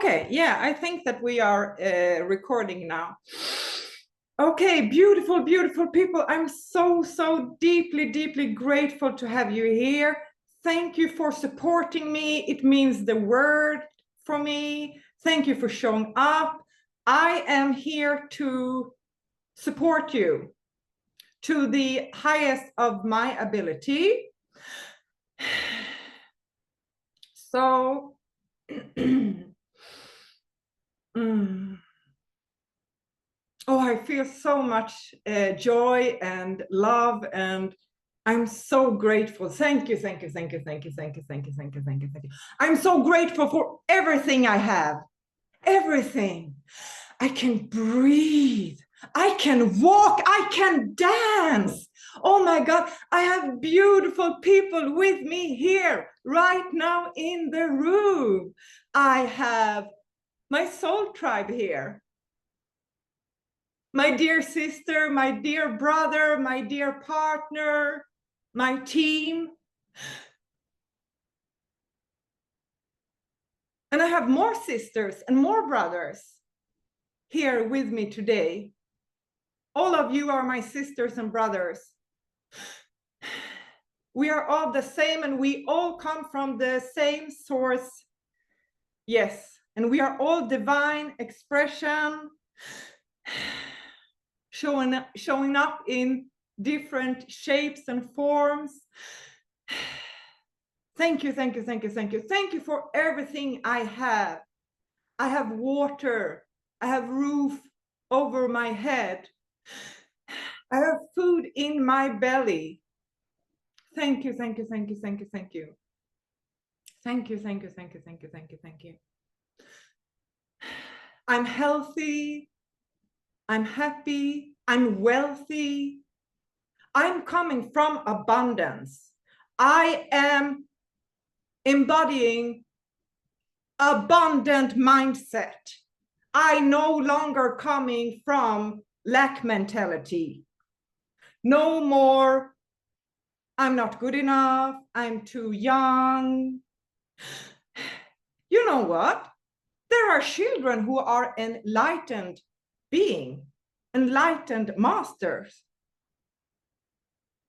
Okay, yeah, I think that we are recording now. Okay, beautiful, beautiful people. I'm so deeply, deeply grateful to have you here. Thank you for supporting me. It means the world for me. Thank you for showing up. I am here to support you to the highest of my ability. So, oh, I feel so much joy and love, and I'm so grateful. Thank you, thank you, thank you, thank you, thank you, thank you, thank you, thank you, thank you. I'm so grateful for everything I have, everything. I can breathe, I can walk, I can dance. Oh my God, I have beautiful people with me here right now in the room. I have my soul tribe here. My dear sister, my dear brother, my dear partner, my team. And I have more sisters and more brothers here with me today. All of you are my sisters and brothers. We are all the same and we all come from the same source. Yes, and we are all divine expression, showing up in different shapes and forms. Thank you, thank you, thank you, thank you. Thank you for everything I have. I have water. I have roof over my head. I have food in my belly. Thank you, thank you, thank you, thank you, thank you. Thank you, thank you, thank you, thank you, thank you, thank you. I'm healthy. I'm happy. I'm wealthy. I'm coming from abundance. I am embodying abundant mindset. I no longer coming from lack mentality. No more, I'm not good enough, I'm too young. You know what? There are children who are enlightened beings, enlightened masters.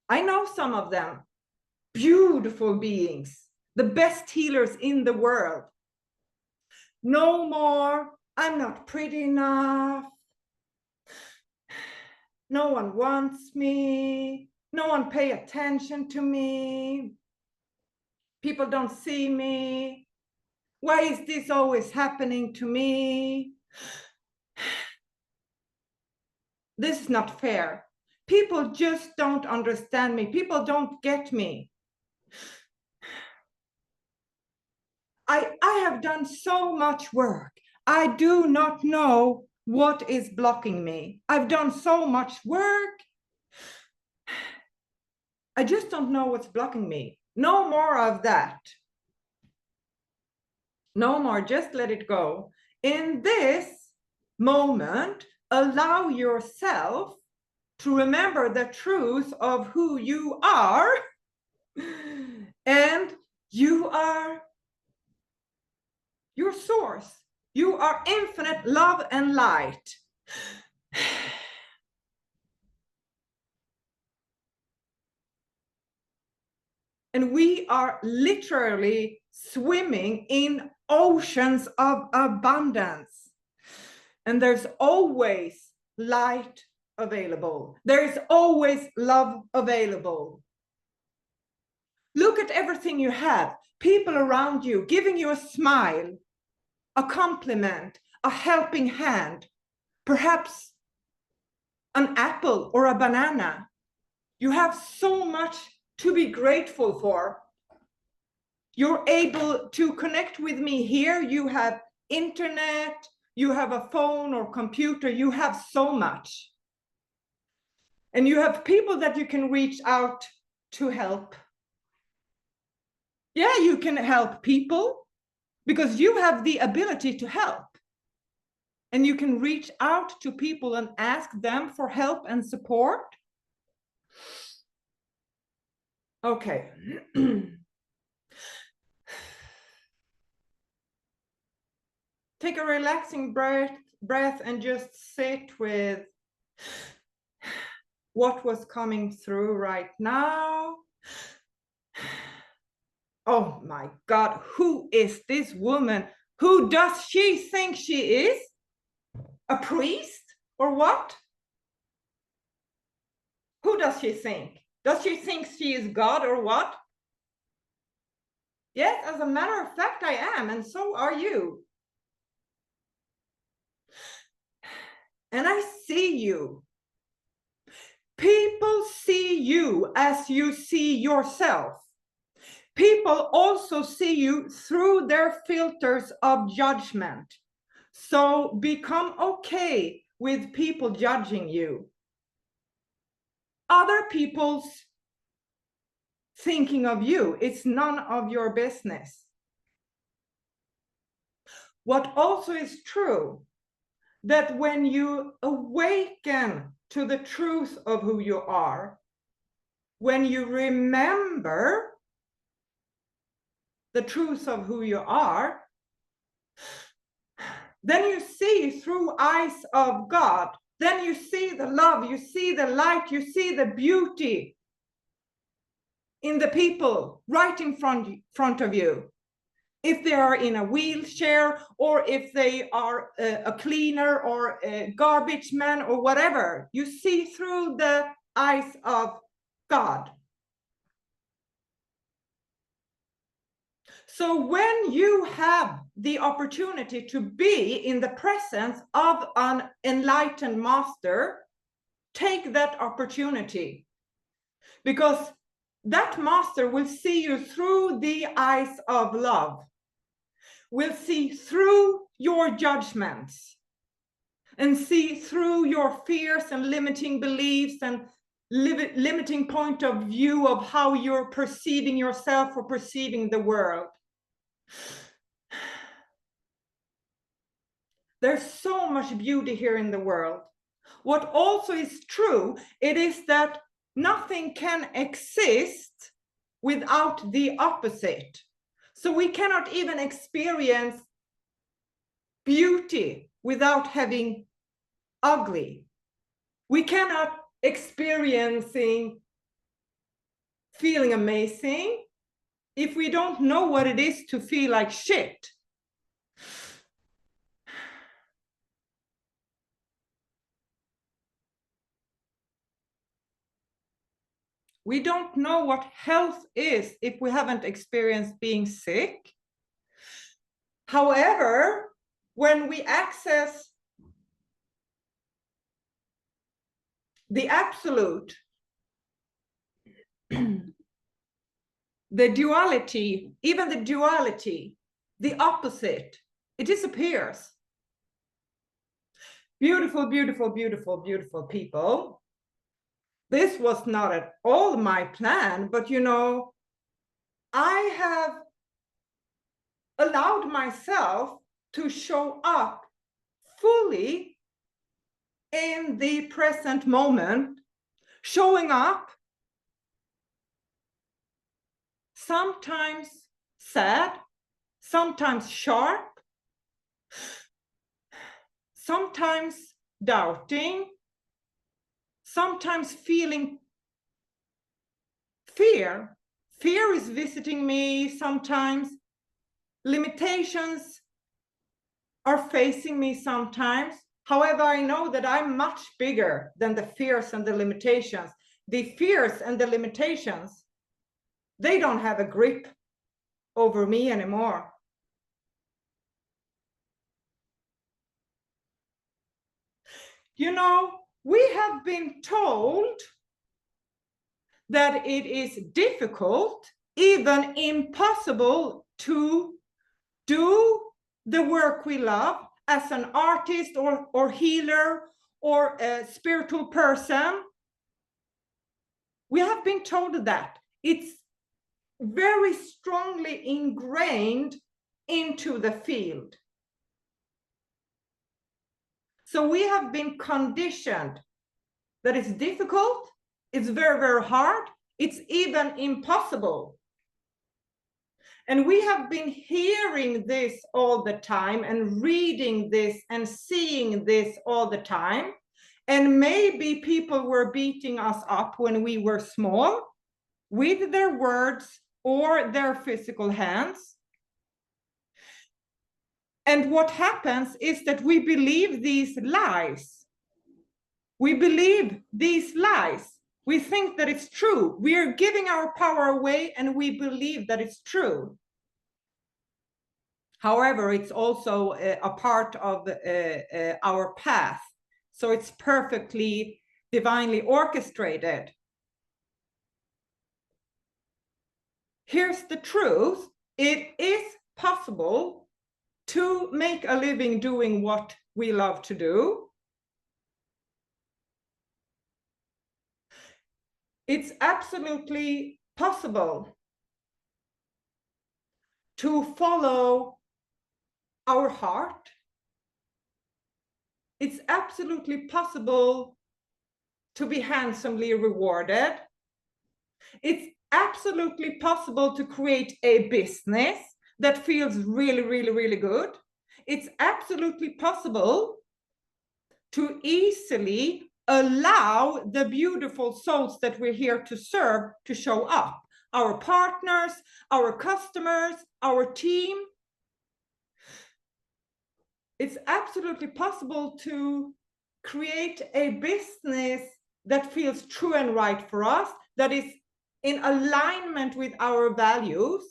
I know some of them, beautiful beings, the best healers in the world. No more, I'm not pretty enough. No one wants me. No one pay attention to me. People don't see me. Why is this always happening to me? This is not fair. People just don't understand me. People don't get me. I have done so much work. I do not know what is blocking me. I've done so much work. I just don't know what's blocking me. No more of that. No more, just let it go. In this moment, allow yourself to remember the truth of who you are. And you are your source. You are infinite love and light. And we are literally swimming in oceans of abundance. And there's always light available. There is always love available. Look at everything you have. People around you giving you a smile, a compliment, a helping hand, perhaps an apple or a banana. You have so much to be grateful for. You're able to connect with me here. You have internet, you have a phone or computer, you have so much. And you have people that you can reach out to help. Yeah, you can help people because you have the ability to help. And you can reach out to people and ask them for help and support. Okay. Take a relaxing breath and just sit with what was coming through right now. Oh my God, who is this woman? Who does she think she is? A priest or what? Who does she think? Does she think she is God or what? Yes, as a matter of fact, I am, and so are you. And I see you. People see you as you see yourself. People also see you through their filters of judgment. So become okay with people judging you. Other people's thinking of you, it's none of your business. What also is true, that when you awaken to the truth of who you are, when you remember the truth of who you are, then you see through eyes of God. Then you see the love, you see the light, you see the beauty in the people right in front of you. If they are in a wheelchair, or if they are a cleaner or a garbage man or whatever, you see through the eyes of God. So when you have the opportunity to be in the presence of an enlightened master, take that opportunity, because that master will see you through the eyes of love, will see through your judgments, and see through your fears and limiting beliefs and limiting point of view of how you're perceiving yourself or perceiving the world. There's so much beauty here in the world. What also is true, it is that nothing can exist without the opposite. So we cannot even experience beauty without having ugly. We cannot experiencing feeling amazing if we don't know what it is to feel like shit. We don't know what health is if we haven't experienced being sick. However, when we access the absolute, the duality, even the duality, the opposite, it disappears. Beautiful, beautiful, beautiful, beautiful people. This was not at all my plan, but you know, I have allowed myself to show up fully in the present moment, showing up sometimes sad, sometimes sharp, sometimes doubting, sometimes feeling fear. Fear is visiting me sometimes. Limitations are facing me sometimes. However, I know that I'm much bigger than the fears and the limitations. The fears and the limitations, they don't have a grip over me anymore. You know, we have been told that it is difficult, even impossible, to do the work we love as an artist or healer or a spiritual person. We have been told that. It's very strongly ingrained into the field. So we have been conditioned that it's difficult, it's very, very hard, it's even impossible. And we have been hearing this all the time and reading this and seeing this all the time. And maybe people were beating us up when we were small with their words or their physical hands. And what happens is that we believe these lies. We believe these lies. We think that it's true. We are giving our power away and we believe that it's true. However, it's also a part of our path. So it's perfectly divinely orchestrated. Here's the truth. It is possible to make a living doing what we love to do. It's absolutely possible to follow our heart. It's absolutely possible to be handsomely rewarded. It's absolutely possible to create a business that feels really, really, really good. It's absolutely possible to easily allow the beautiful souls that we're here to serve to show up. Our partners, our customers, our team. It's absolutely possible to create a business that feels true and right for us, that is in alignment with our values,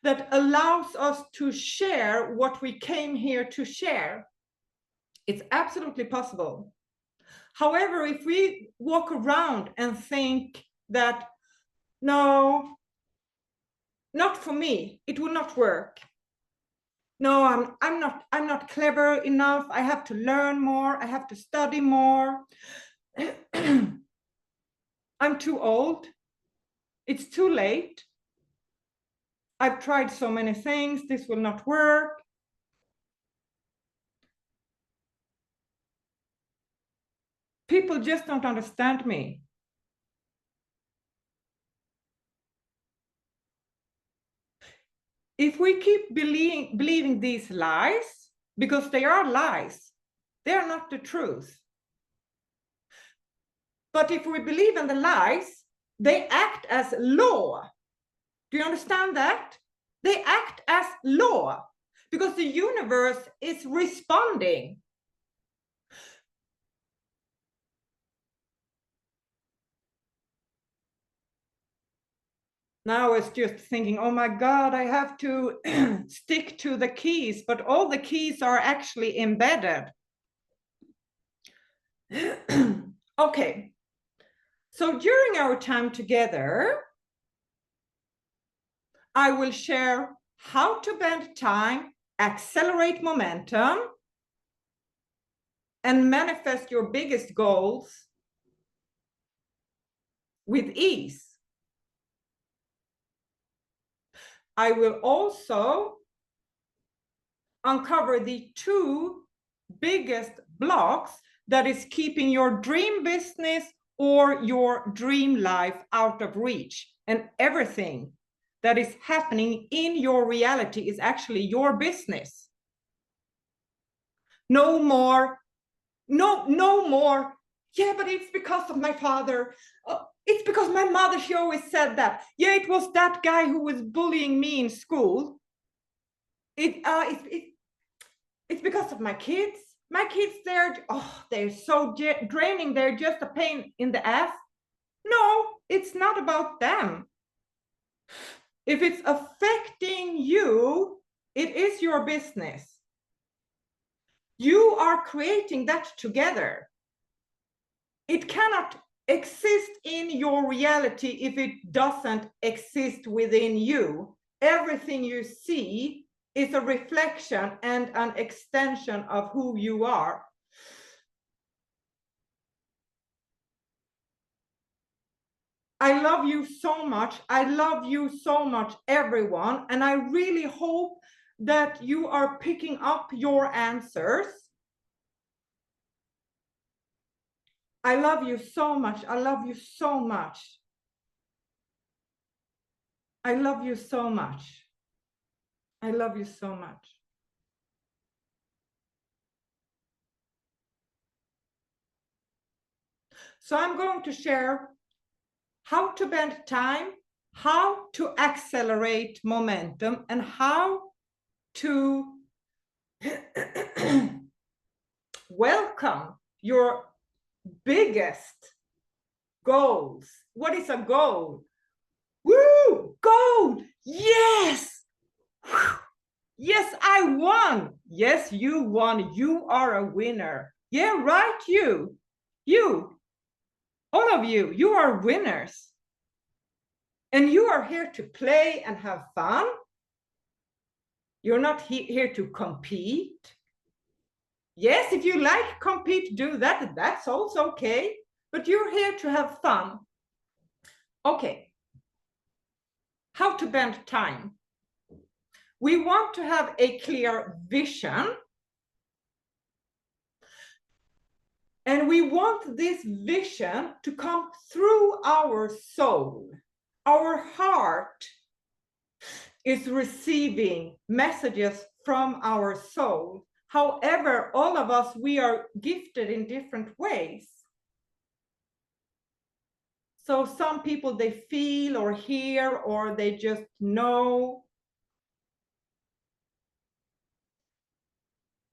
that allows us to share what we came here to share. It's absolutely possible. However, if we walk around and think that, no, not for me, it will not work. No, I'm not clever enough. I have to learn more. I have to study more. I'm too old. It's too late. I've tried so many things. This will not work. People just don't understand me. If we keep believing these lies, because they are lies, they are not the truth. But if we believe in the lies, they act as law. Do you understand that? They act as law because the universe is responding. Now I was just thinking, oh my God, I have to stick to the keys, but all the keys are actually embedded. Okay, so during our time together, I will share how to bend time, accelerate momentum, and manifest your biggest goals with ease. I will also uncover the two biggest blocks that is keeping your dream business or your dream life out of reach. And everything that is happening in your reality is actually your business. No more, no more. Yeah, but it's because of my father. It's because my mother, she always said that. Yeah, it was that guy who was bullying me in school. It's because of my kids. My kids, they're so draining. They're just a pain in the ass. No, it's not about them. If it's affecting you, it is your business. You are creating that together. It cannot exist in your reality if it doesn't exist within you. Everything you see is a reflection and an extension of who you are. I love you so much. I love you so much, everyone. And I really hope that you are picking up your answers. I love you so much. I love you so much. I love you so much. I love you so much. So I'm going to share how to bend time, how to accelerate momentum, and how to welcome your biggest goals. What is a goal? Woo! Gold! Yes! Yes, I won. Yes, you won. You are a winner. Yeah, right, you. All of you, you are winners. And you are here to play and have fun. You're not here to compete. Yes, if you like compete, do that. That's also okay. But you're here to have fun. Okay. How to bend time. We want to have a clear vision. And we want this vision to come through our soul. Our heart is receiving messages from our soul. However, all of us, we are gifted in different ways. So some people, they feel or hear, or they just know.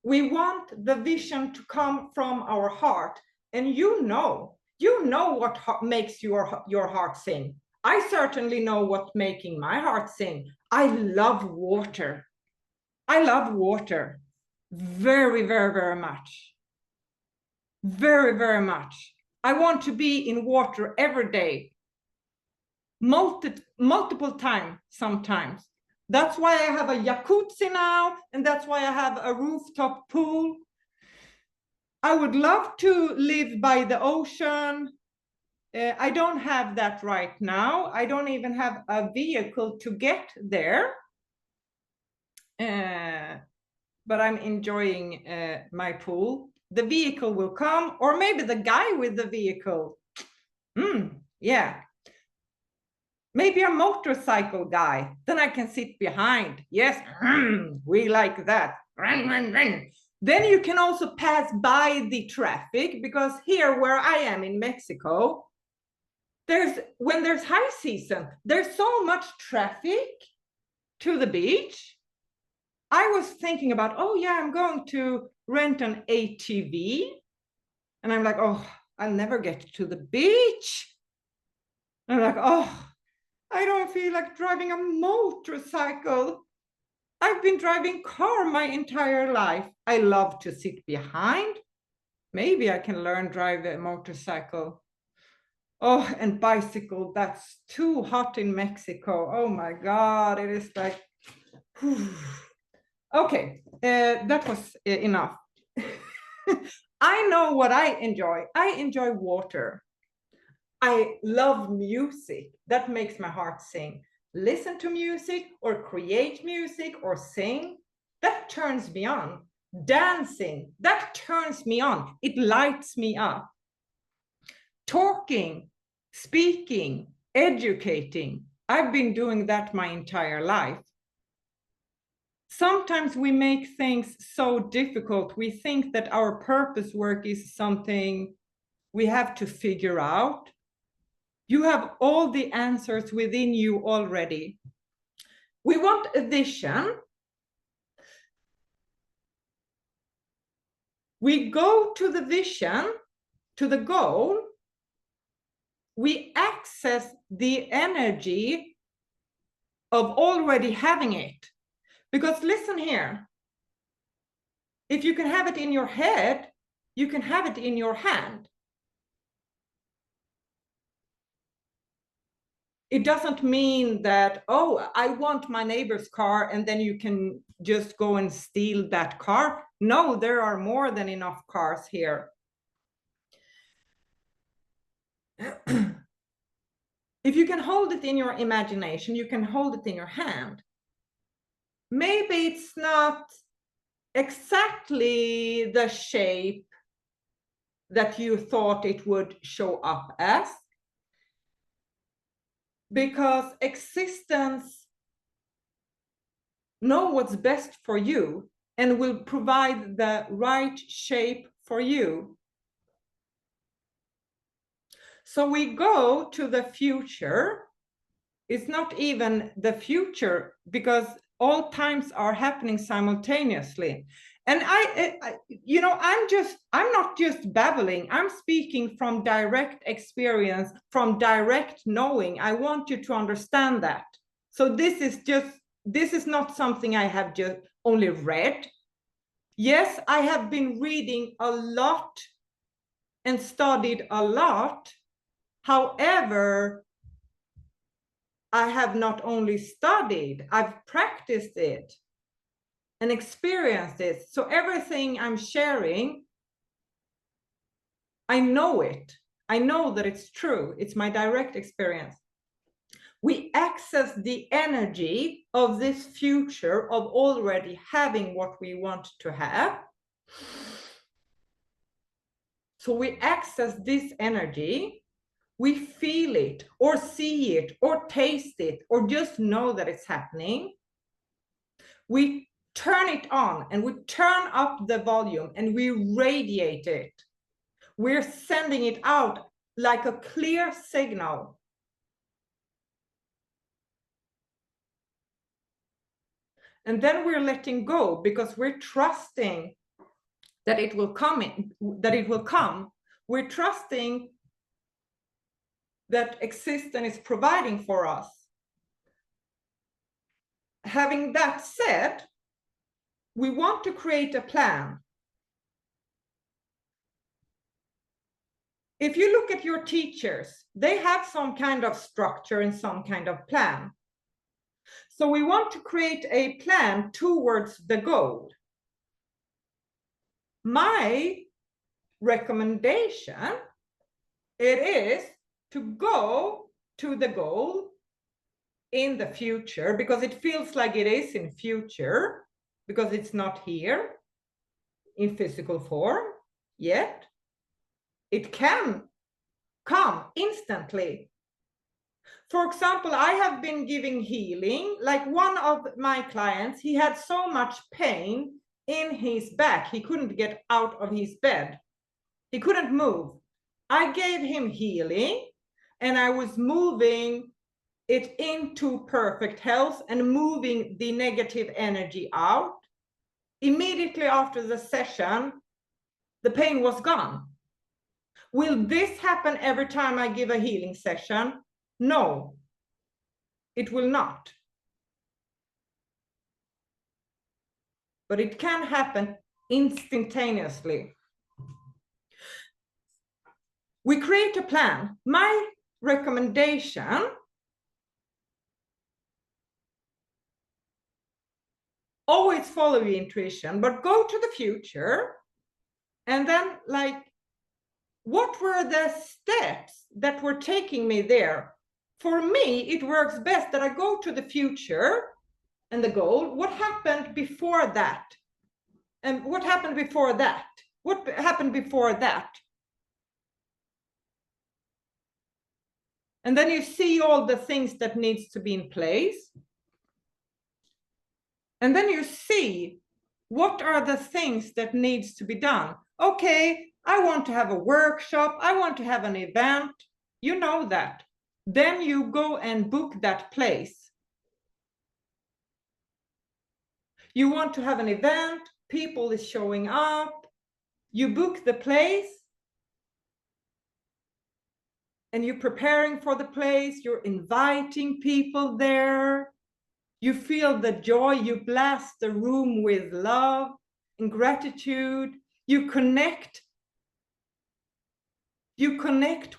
We want the vision to come from our heart. And you know what makes your heart sing. I certainly know what's making my heart sing. I love water. I love water very, very, very much. Very, very much. I want to be in water every day. Multiple times sometimes. That's why I have a jacuzzi now, and that's why I have a rooftop pool. I would love to live by the ocean. I don't have that right now. I don't even have a vehicle to get there. But I'm enjoying my pool. The vehicle will come, or maybe the guy with the vehicle. Yeah. Maybe a motorcycle guy. Then I can sit behind. Yes, we like that. Then you can also pass by the traffic, because here where I am in Mexico, when there's high season, there's so much traffic to the beach. I was thinking about, oh yeah, I'm going to rent an ATV. And I'm like, oh, I'll never get to the beach. And I'm like, oh, I don't feel like driving a motorcycle. I've been driving car my entire life. I love to sit behind. Maybe I can learn drive a motorcycle. Oh, and bicycle, that's too hot in Mexico. Oh my God, it is like, whew. Okay, that was enough. I know what I enjoy. I enjoy water. I love music. That makes my heart sing. Listen to music or create music or sing. That turns me on. Dancing, that turns me on. It lights me up. Talking, speaking, educating. I've been doing that my entire life. Sometimes we make things so difficult. We think that our purpose work is something we have to figure out. You have all the answers within you already. We want a vision. We go to the vision, to the goal. We access the energy of already having it. Because listen here, if you can have it in your head, you can have it in your hand. It doesn't mean that, oh, I want my neighbor's car, and then you can just go and steal that car. No, there are more than enough cars here. If you can hold it in your imagination, you can hold it in your hand. Maybe it's not exactly the shape that you thought it would show up as. because existence knows what's best for you and will provide the right shape for you. So we go to the future. It's not even the future, because all times are happening simultaneously. And I'm not just babbling. I'm speaking from direct experience, from direct knowing. I want you to understand that. So this is not something I have just only read. Yes, I have been reading a lot and studied a lot. However, I have not only studied, I've practiced it and experienced it. So everything I'm sharing, I know it. I know that it's true. It's my direct experience. We access the energy of this future of already having what we want to have. So we access this energy. We feel it or see it or taste it or just know that it's happening. We turn it on and we turn up the volume and we radiate it. We're sending it out like a clear signal. And then we're letting go because we're trusting that it will come that it will come. We're trusting that existence is providing for us. Having that said, we want to create a plan. If you look at your teachers, they have some kind of structure and some kind of plan. So we want to create a plan towards the goal. My recommendation, it is to go to the goal in the future, because it feels like it is in future, because it's not here in physical form yet. It can come instantly. For example, I have been giving healing. Like one of my clients, he had so much pain in his back, he couldn't get out of his bed. He couldn't move. I gave him healing and I was moving it into perfect health and moving the negative energy out. Immediately after the session, the pain was gone. Will this happen every time I give a healing session? No, it will not. But it can happen instantaneously. We create a plan. My recommendation, always follow your intuition, but go to the future and then like, what were the steps that were taking me there? For me, it works best that I go to the future and the goal. What happened before that? And what happened before that? What happened before that? And then you see all the things that needs to be in place. And then you see what are the things that needs to be done. Okay, I want to have a workshop. I want to have an event. You know that. Then you go and book that place. You want to have an event. People is showing up. You book the place. And you're preparing for the place. You're inviting people there. You feel the joy. You blast the room with love and gratitude. You connect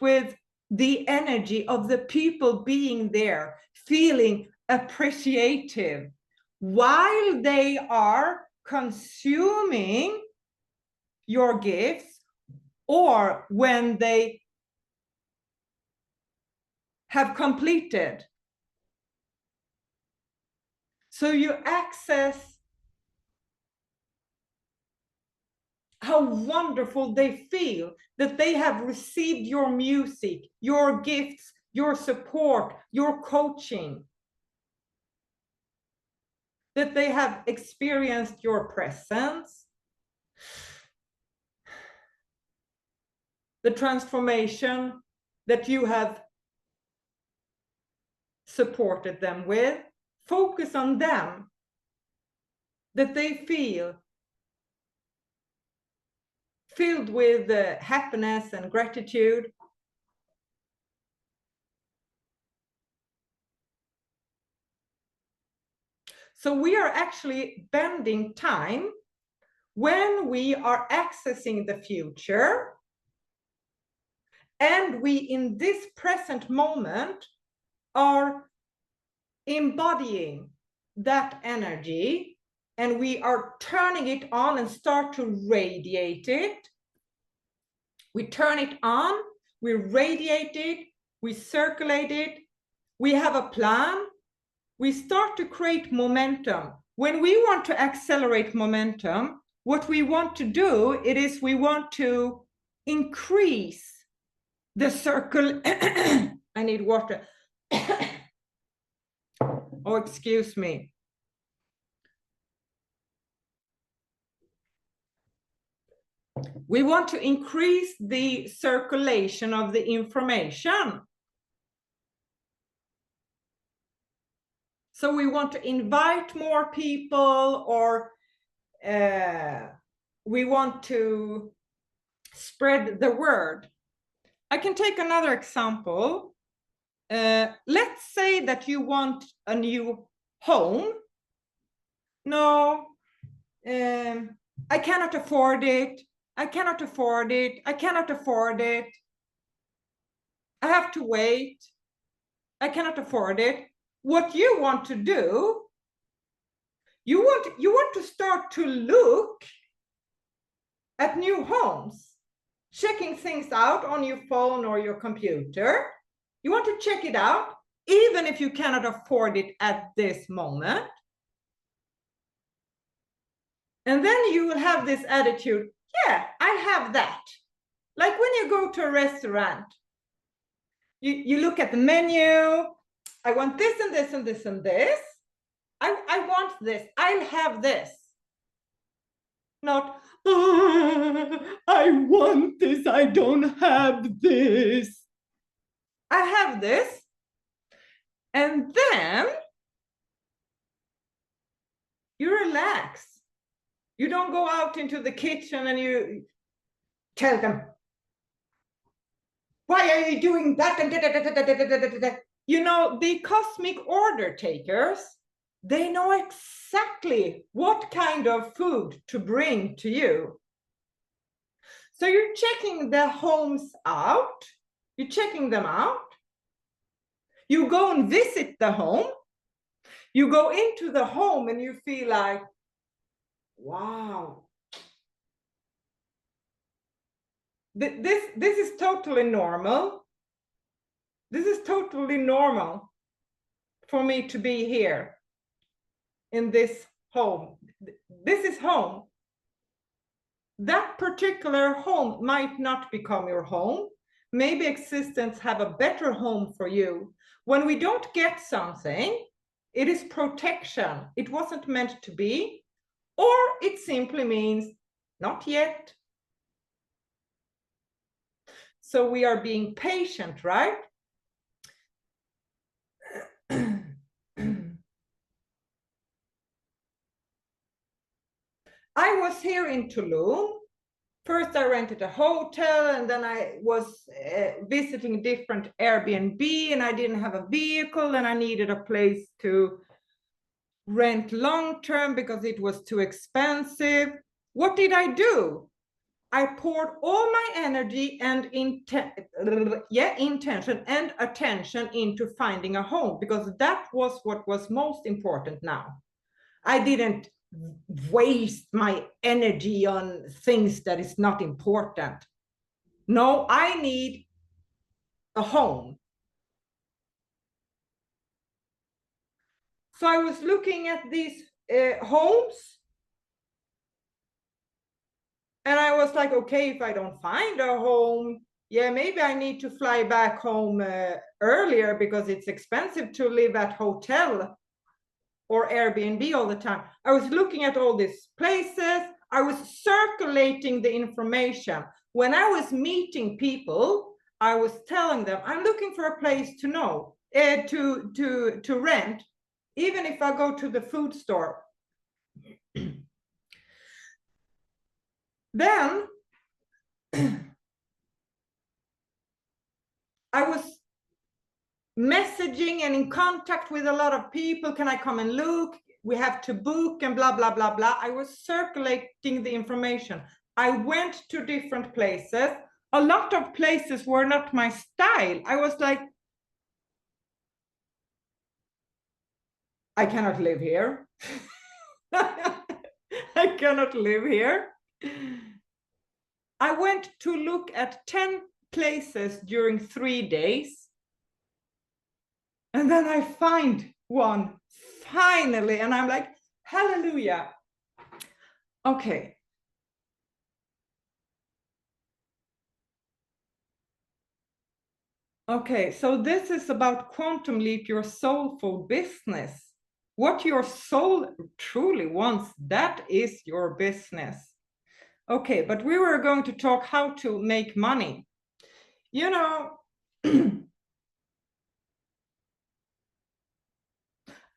with the energy of the people being there, feeling appreciative while they are consuming your gifts, or when they have completed. So you access how wonderful they feel that they have received your music, your gifts, your support, your coaching, that they have experienced your presence, the transformation that you have supported them with. Focus on them, that they feel filled with happiness and gratitude. So we are actually bending time when we are accessing the future, and we in this present moment are embodying that energy, and we are turning it on and start to radiate it. We turn it on, we radiate it, we circulate it, we have a plan, we start to create momentum. When we want to accelerate momentum, what we want to do, it is we want to increase the circle. I need water. Oh, excuse me. We want to increase the circulation of the information. So we want to invite more people, or we want to spread the word. I can take another example. Let's say that you want a new home. No, I cannot afford it. I cannot afford it. I cannot afford it. I have to wait. I cannot afford it. What you want to do, you want to start to look at new homes, checking things out on your phone or your computer. You want to check it out, even if you cannot afford it at this moment. And then you will have this attitude, yeah, I have that. Like when you go to a restaurant, you look at the menu, I want this and this and this and this. I want this, I'll have this. Not, I want this, I don't have this. I have this. And then you relax. You don't go out into the kitchen and you tell them, why are you doing that? And you know, the cosmic order takers, they know exactly what kind of food to bring to you. So you're checking the homes out. You're checking them out. You go and visit the home. You go into the home and you feel like, wow. This is totally normal. This is totally normal for me to be here in this home. This is home. That particular home might not become your home. Maybe existence have a better home for you. When we don't get something, it is protection. It wasn't meant to be, or it simply means not yet. So we are being patient, right? I was here in Tulum. First, I rented a hotel, and then I was visiting different Airbnb, and I didn't have a vehicle, and I needed a place to rent long-term because it was too expensive. What did I do? I poured all my energy and intention and attention into finding a home, because that was what was most important now. I didn't waste my energy on things that is not important. No, I need a home. So I was looking at these homes, and I was like, okay, if I don't find a home, yeah, maybe I need to fly back home earlier because it's expensive to live at hotel or Airbnb all the time. I was looking at all these places. I was circulating the information. When I was meeting people, I was telling them, I'm looking for a place to know, to rent, even if I go to the food store. Then I was messaging and in contact with a lot of people. Can I come and look? We have to book and blah, blah, blah, blah. I was circulating the information. I went to different places. A lot of places were not my style. I was like, I cannot live here. I cannot live here. I went to look at 10 places during 3 days. And then I find one finally, and I'm like, hallelujah. Okay. Okay, so this is about Quantum Leap, your soulful business. What your soul truly wants, that is your business. Okay, but we were going to talk how to make money. You know,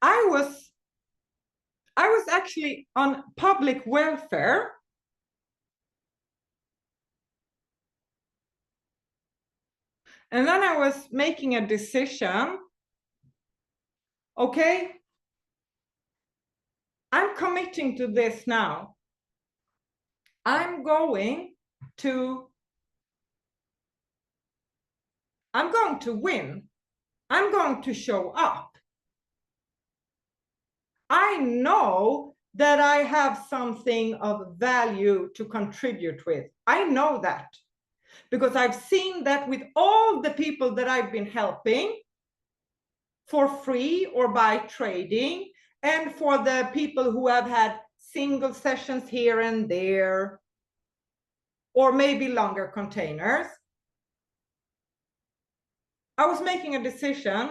I was actually on public welfare. And then I was making a decision. Okay, I'm committing to this now. I'm going to win. I'm going to show up. I know that I have something of value to contribute with. I know that because I've seen that with all the people that I've been helping for free or by trading, and for the people who have had single sessions here and there, or maybe longer containers. I was making a decision.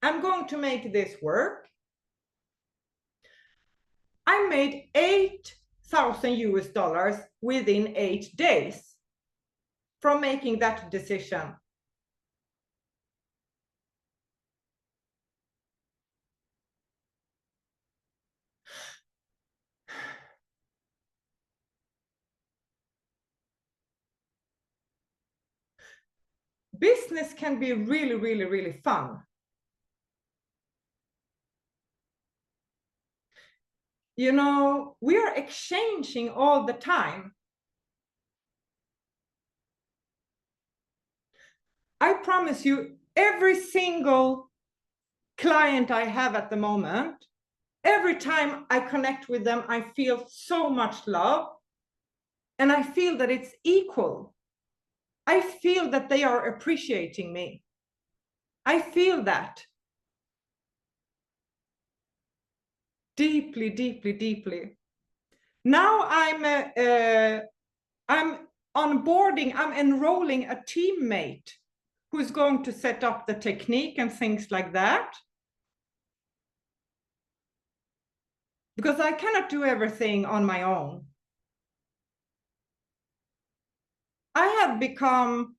I'm going to make this work. I made 8,000 US dollars within 8 days from making that decision. Business can be really, really, really fun. You know, we are exchanging all the time. I promise you, every single client I have at the moment, every time I connect with them, I feel so much love. And I feel that it's equal. I feel that they are appreciating me. I feel that. Deeply, deeply, deeply. Now I'm onboarding, I'm enrolling a teammate who's going to set up the technique and things like that. Because I cannot do everything on my own. I have become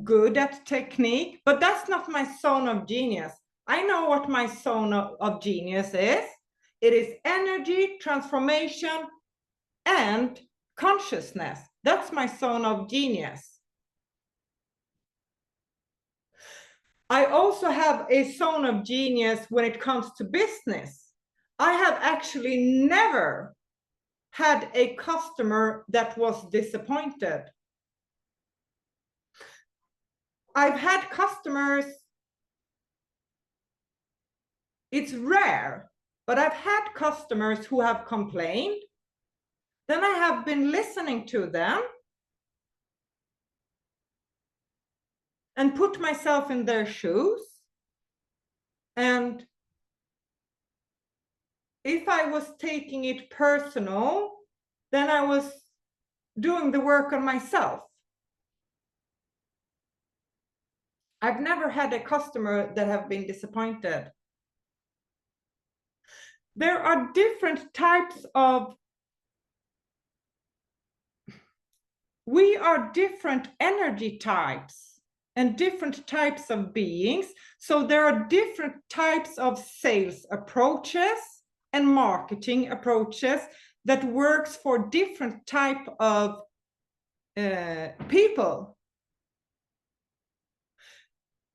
good at technique, but that's not my zone of genius. I know what my zone of genius is. It is energy, transformation, and consciousness. That's my zone of genius. I also have a zone of genius when it comes to business. I have actually never had a customer that was disappointed. I've had customers, it's rare, but I've had customers who have complained. Then I have been listening to them and put myself in their shoes. And if I was taking it personal, then I was doing the work on myself. I've never had a customer that have been disappointed. There are different types of, we are different energy types and different types of beings. So there are different types of sales approaches and marketing approaches that works for different type of people.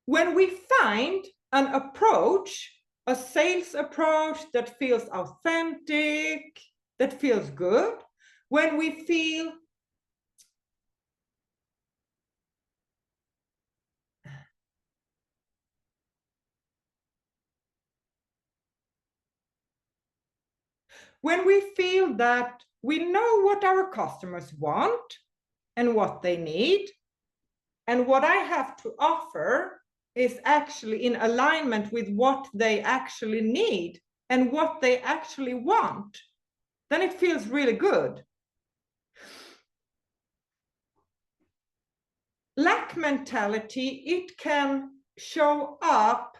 When we find an approach, a sales approach that feels authentic, that feels good, when we feel that we know what our customers want and what they need, and what I have to offer is actually in alignment with what they actually need and what they actually want, then it feels really good. Lack mentality, it can show up.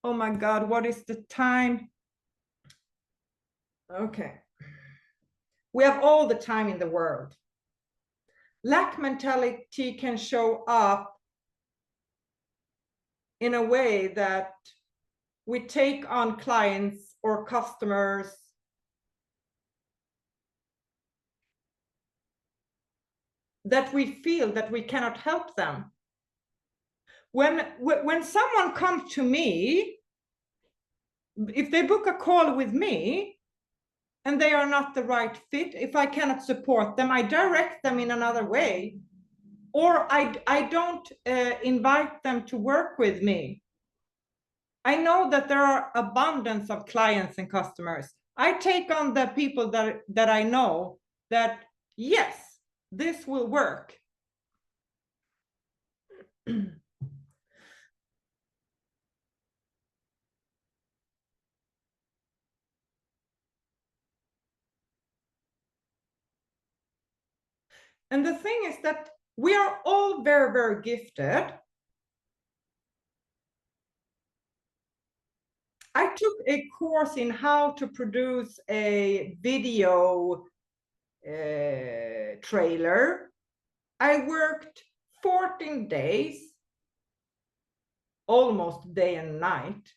Oh my God, what is the time? Okay. We have all the time in the world. Lack mentality can show up in a way that we take on clients or customers that we feel that we cannot help them. When someone comes to me, if they book a call with me and they are not the right fit, if I cannot support them, I direct them in another way, or I don't invite them to work with me. I know that there are abundance of clients and customers. I take on the people that I know that, yes, this will work. And the thing is that we are all very, very gifted. I took a course in how to produce a video trailer. I worked 14 days, almost day and night,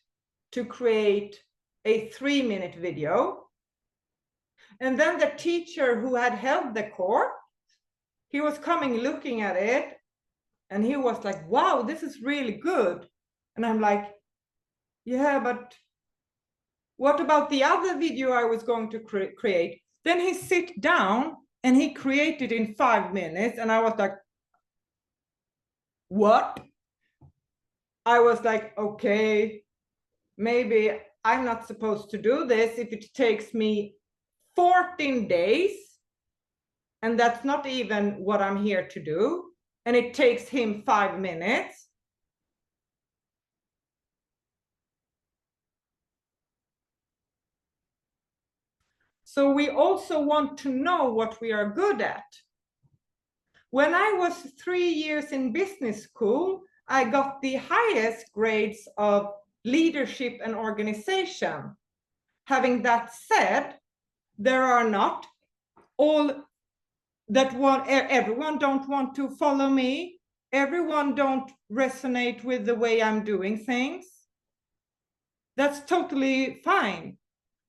to create a 3-minute video. And then the teacher who had held the course, he was coming looking at it, and he was like, wow, this is really good. And I'm like, yeah, but what about the other video I was going to create? Then he sit down and he created in 5 minutes. And I was like, what? I was like, okay, maybe I'm not supposed to do this if it takes me 14 days. And that's not even what I'm here to do. And it takes him 5 minutes. So we also want to know what we are good at. When I was 3 years in business school, I got the highest grades of leadership and organization. Having that said, there are not all that everyone don't want to follow me. Everyone don't resonate with the way I'm doing things. That's totally fine.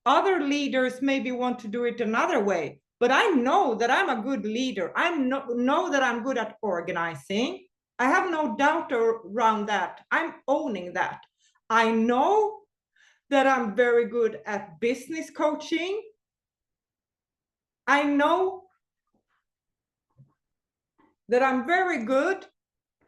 Other leaders maybe want to do it another way, but I know that I'm a good leader. I know that I'm good at organizing. I have no doubt around that. I'm owning that. I know that I'm very good at business coaching. I know that I'm very good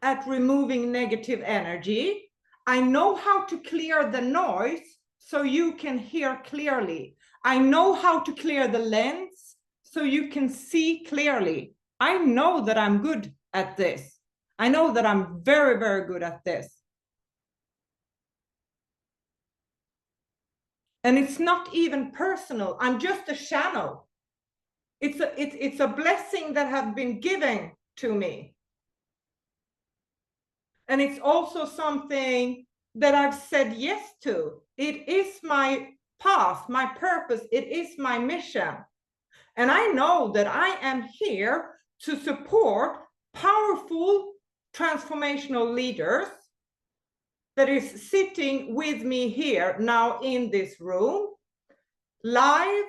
at removing negative energy. I know how to clear the noise so you can hear clearly. I know how to clear the lens so you can see clearly. I know that I'm good at this. I know that I'm very, very good at this. And it's not even personal. I'm just a channel. It's a blessing that has been given to me. And it's also something that I've said yes to. It is my path, my purpose. It is my mission. And I know that I am here to support powerful transformational leaders that is sitting with me here now in this room, live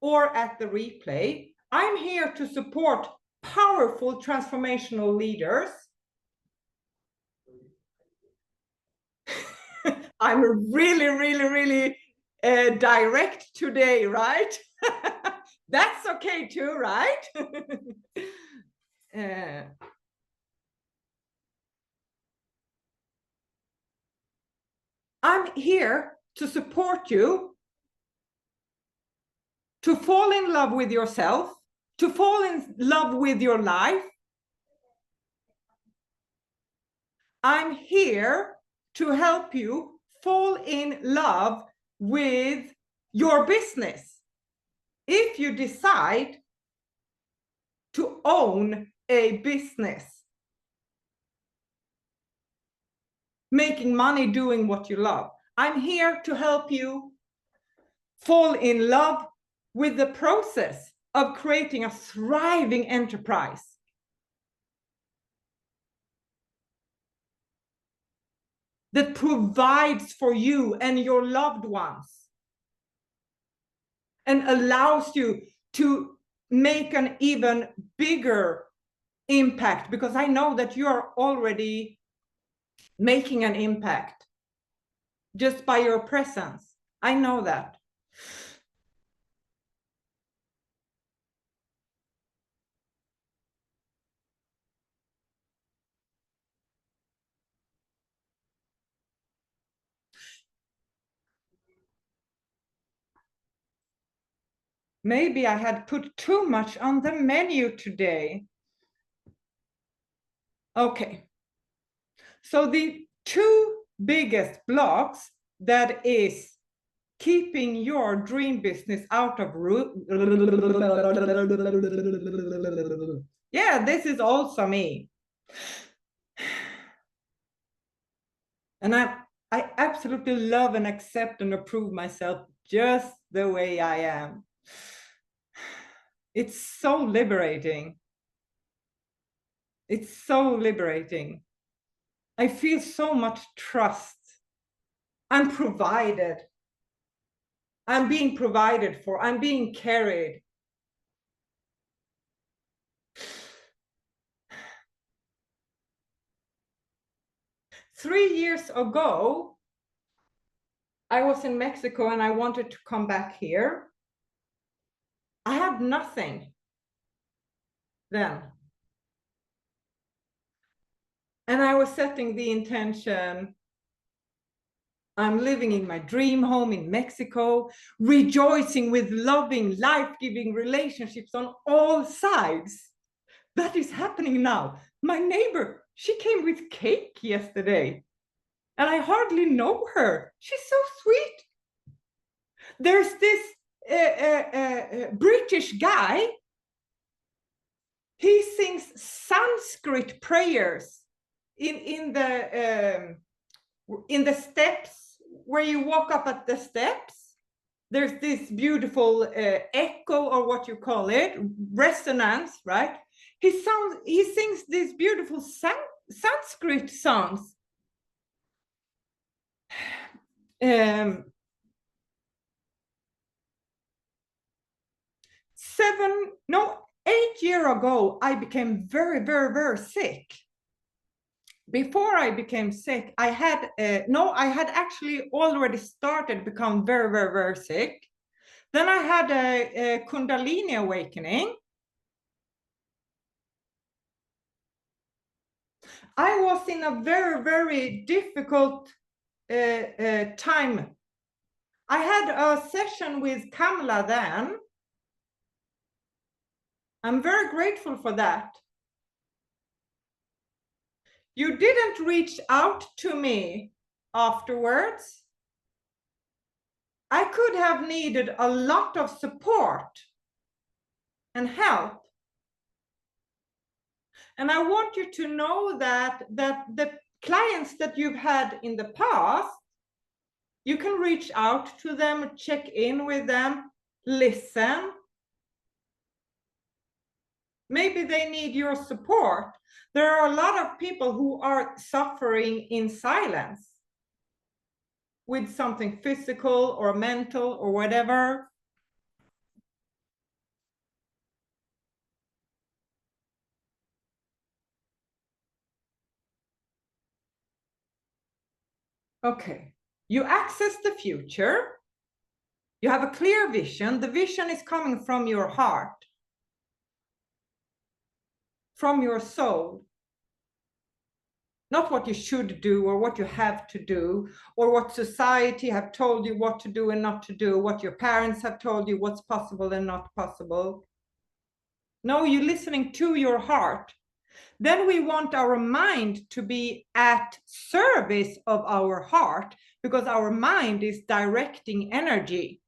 or at the replay. I'm here to support powerful transformational leaders. I'm really direct today, right? That's okay too, right? I'm here to support you to fall in love with yourself, to fall in love with your life. I'm here to help you fall in love with your business. If you decide to own a business, making money doing what you love, I'm here to help you fall in love with the process of creating a thriving enterprise. That provides for you and your loved ones and allows you to make an even bigger impact, because I know that you are already making an impact just by your presence. I know that. Maybe I had put too much on the menu today. Okay. So the two biggest blocks that is keeping your dream business out of root. Yeah, this is also me. And I absolutely love and accept and approve myself just the way I am. It's so liberating. It's so liberating. I feel so much trust. I'm provided. I'm being provided for. I'm being carried. Three years ago, I was in Mexico and I wanted to come back here. I had nothing then. And I was setting the intention, I'm living in my dream home in Mexico, rejoicing with loving, life-giving relationships on all sides. That is happening now. My neighbor, she came with cake yesterday, and I hardly know her. She's so sweet. There's this British guy. He sings Sanskrit prayers in the steps where you walk up at the steps. There's this beautiful echo, or what you call it, resonance, right? He sings these beautiful Sanskrit songs. 8 years ago, I became very sick. Before I became sick, I had actually already started become very sick. Then I had a Kundalini awakening. I was in a very difficult time. I had a session with Kamala then. I'm very grateful for that. You didn't reach out to me afterwards. I could have needed a lot of support and help. And I want you to know that the clients that you've had in the past, you can reach out to them, check in with them, listen. Maybe they need your support. There are a lot of people who are suffering in silence with something physical or mental or whatever. Okay, you access the future. You have a clear vision. The vision is coming from your heart, from your soul. Not what you should do or what you have to do, or what society have told you what to do and not to do, what your parents have told you what's possible and not possible. No, you're listening to your heart. Then we want our mind to be at service of our heart, because our mind is directing energy.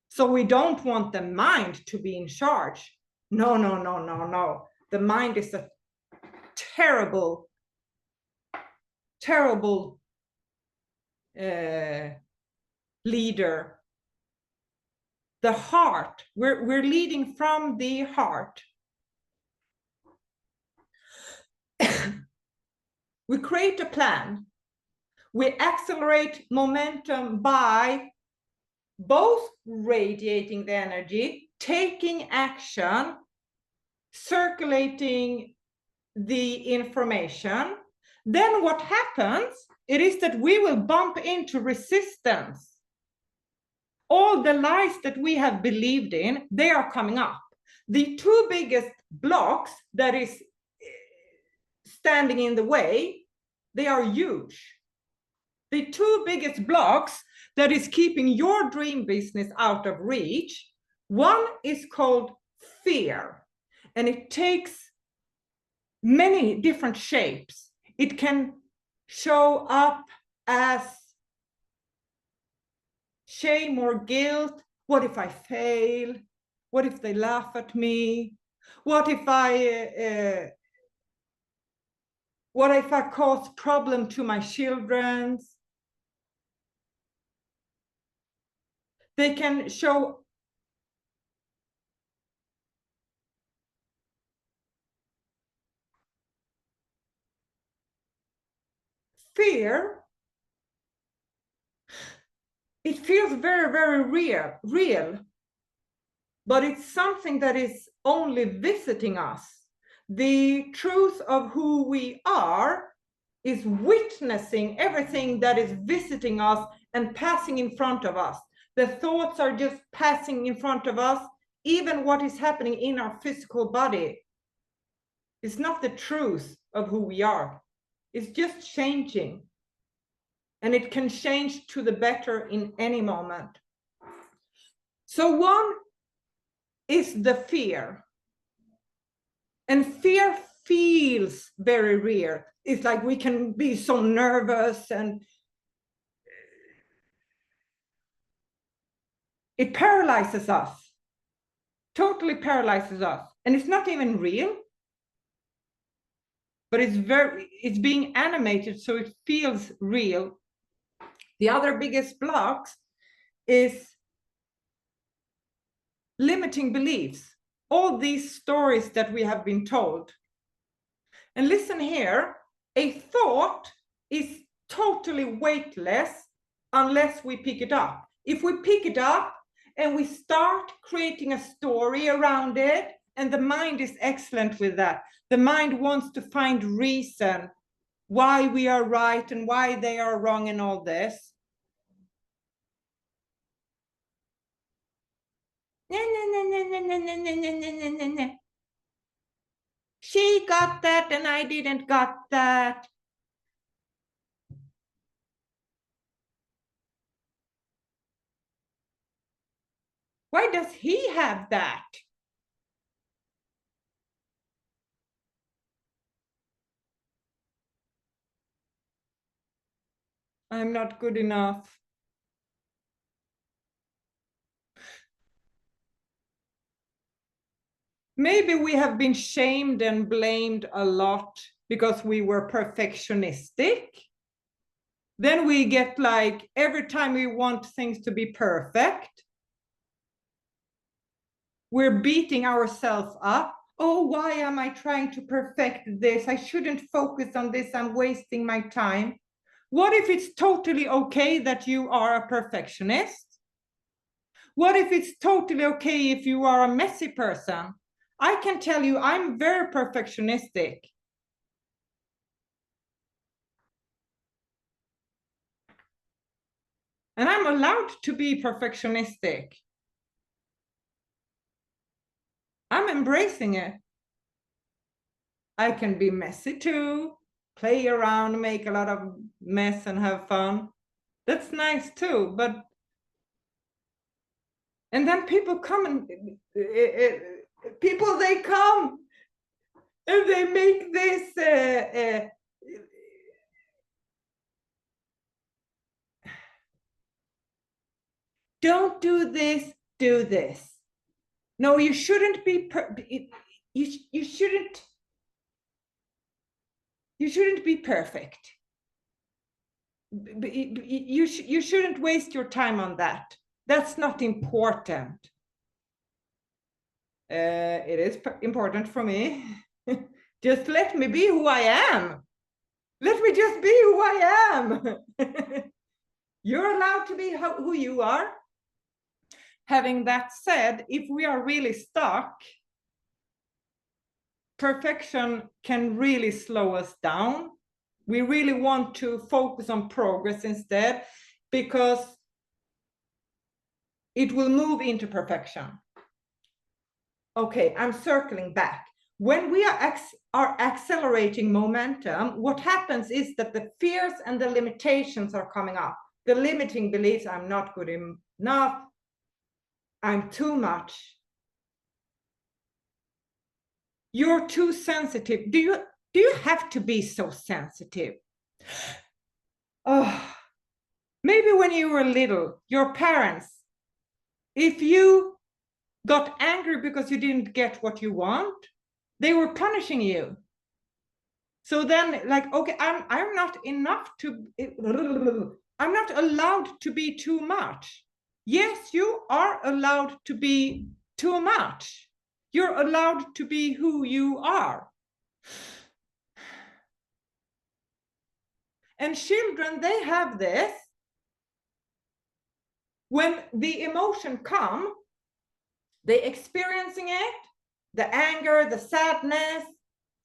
So we don't want the mind to be in charge. No, no, no, no, no. The mind is a terrible leader. The heart, we're leading from the heart. We create a plan. We accelerate momentum by both radiating the energy, taking action, circulating the information. Then what happens, it is that we will bump into resistance. All the lies that we have believed in, they are coming up. The two biggest blocks that is standing in the way, they are huge. The two biggest blocks that is keeping your dream business out of reach, one is called fear, and it takes many different shapes. It can show up as shame or guilt. What if I fail? What if they laugh at me? What if I cause problem to my children? They can show fear. It feels very, very real, but it's something that is only visiting us. The truth of who we are is witnessing everything that is visiting us and passing in front of us. The thoughts are just passing in front of us. Even what is happening in our physical body is not the truth of who we are. It's just changing. And it can change to the better in any moment. So one is the fear. And fear feels very real. It's like we can be so nervous, and it paralyzes us, totally paralyzes us. And it's not even real, but it's being animated, so it feels real. The other biggest blocks is limiting beliefs, all these stories that we have been told. And listen here, a thought is totally weightless unless we pick it up. If we pick it up and we start creating a story around it, and the mind is excellent with that. The mind wants to find reason why we are right and why they are wrong and all this. She got that and I didn't got that. Why does he have that? I'm not good enough. Maybe we have been shamed and blamed a lot because we were perfectionistic. Then we get like, every time we want things to be perfect, we're beating ourselves up. Oh, why am I trying to perfect this? I shouldn't focus on this. I'm wasting my time. What if it's totally okay that you are a perfectionist? What if it's totally okay if you are a messy person? I can tell you, I'm very perfectionistic. And I'm allowed to be perfectionistic. I'm embracing it. I can be messy too, play around, make a lot of mess and have fun. That's nice too. And then people come and people, they come and they make this don't do this, do this. No, you shouldn't be you shouldn't be perfect. You shouldn't waste your time on that. That's not important. It is important for me. Just let me be who I am. Let me just be who I am. You're allowed to be who you are. Having that said, if we are really stuck, perfection can really slow us down. We really want to focus on progress instead, because it will move into perfection. Okay, I'm circling back. When we are accelerating momentum, what happens is that the fears and the limitations are coming up. The limiting beliefs, I'm not good enough, I'm too much, you're too sensitive. Do you have to be so sensitive? Oh, maybe when you were little, your parents, if you got angry because you didn't get what you want, they were punishing you. So then, like, okay, I'm not enough to, I'm not allowed to be too much. Yes, you are allowed to be too much. You're allowed to be who you are. And children, they have this. When the emotion comes, they experiencing it, the anger, the sadness,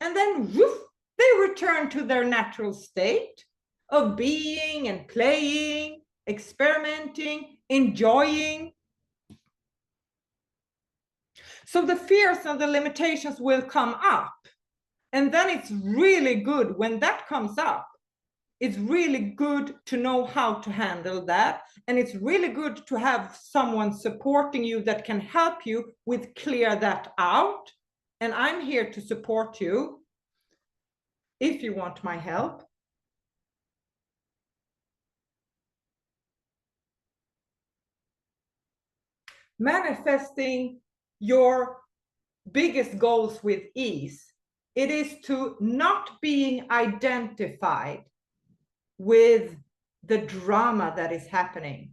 and then woof, they return to their natural state of being and playing, experimenting, enjoying. So the fears and the limitations will come up. And then it's really good when that comes up. It's really good to know how to handle that. And it's really good to have someone supporting you that can help you with clear that out. And I'm here to support you if you want my help. Manifesting your biggest goals with ease. It is to not being identified with the drama that is happening.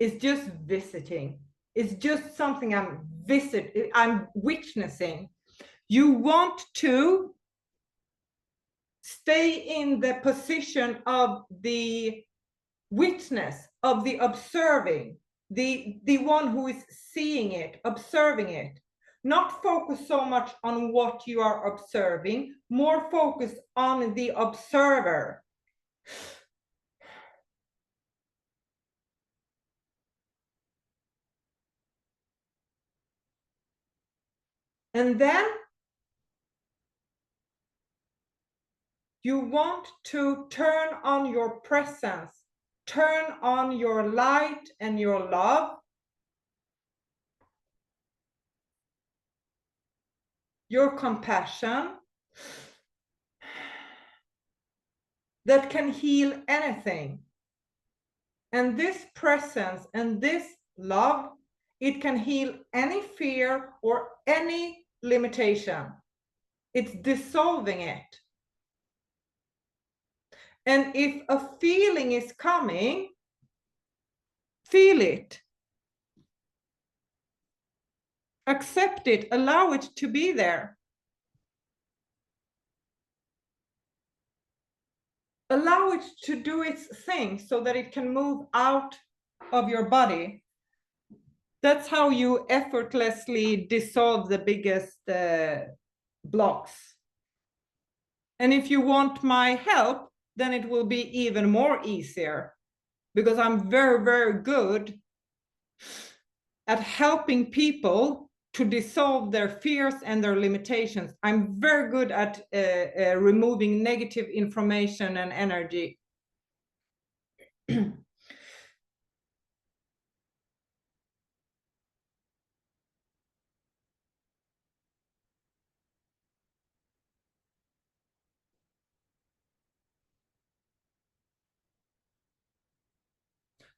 It's just visiting. It's just something I'm witnessing. You want to stay in the position of the witness, of the observing, the one who is seeing it, observing it. Not focus so much on what you are observing, more focused on the observer. And then you want to turn on your presence, turn on your light and your love, your compassion, that can heal anything. And this presence and this love, it can heal any fear or any limitation. It's dissolving it. And if a feeling is coming, feel it. Accept it, allow it to be there. Allow it to do its thing so that it can move out of your body. That's how you effortlessly dissolve the biggest blocks. And if you want my help, then it will be even more easier, because I'm very, very good at helping people to dissolve their fears and their limitations. I'm very good at removing negative information and energy.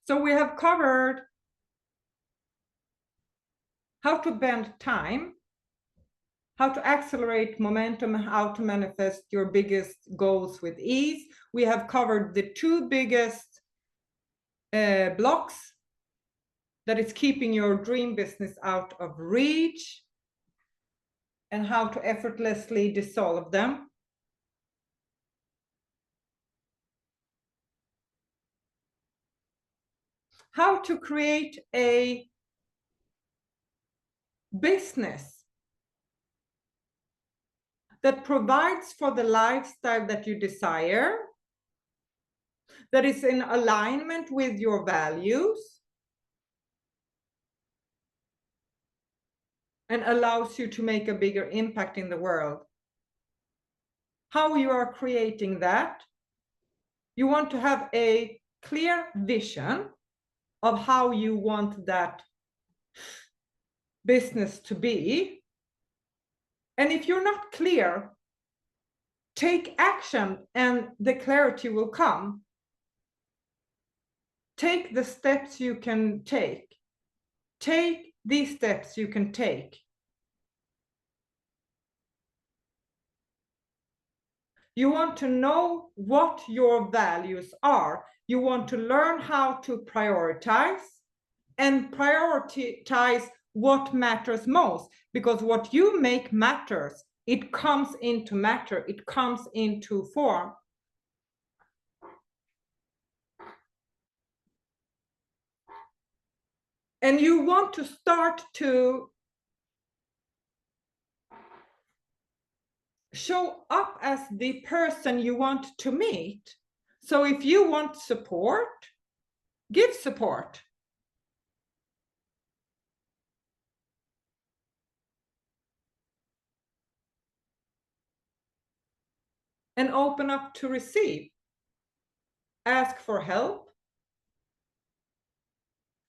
So we have covered how to bend time, how to accelerate momentum, how to manifest your biggest goals with ease. We have covered the two biggest blocks that is keeping your dream business out of reach, and how to effortlessly dissolve them. How to create a business that provides for the lifestyle that you desire, that is in alignment with your values, and allows you to make a bigger impact in the world. How you are creating that? You want to have a clear vision of how you want that business to be. And if you're not clear, take action and the clarity will come. Take the steps you can take. Take these steps you can take. You want to know what your values are. You want to learn how to prioritize and prioritize what matters most, because what you make matters. It comes into matter. It comes into form. And you want to start to show up as the person you want to meet. So if you want support, give support. And open up to receive. Ask for help.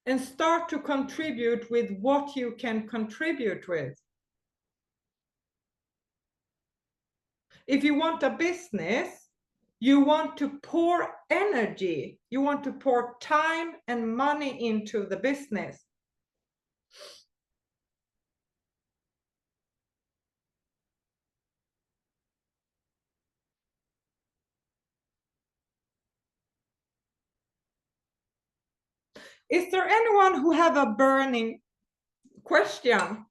And start to contribute with what you can contribute with. If you want a business, you want to pour energy. You want to pour time and money into the business. Is there anyone who have a burning question?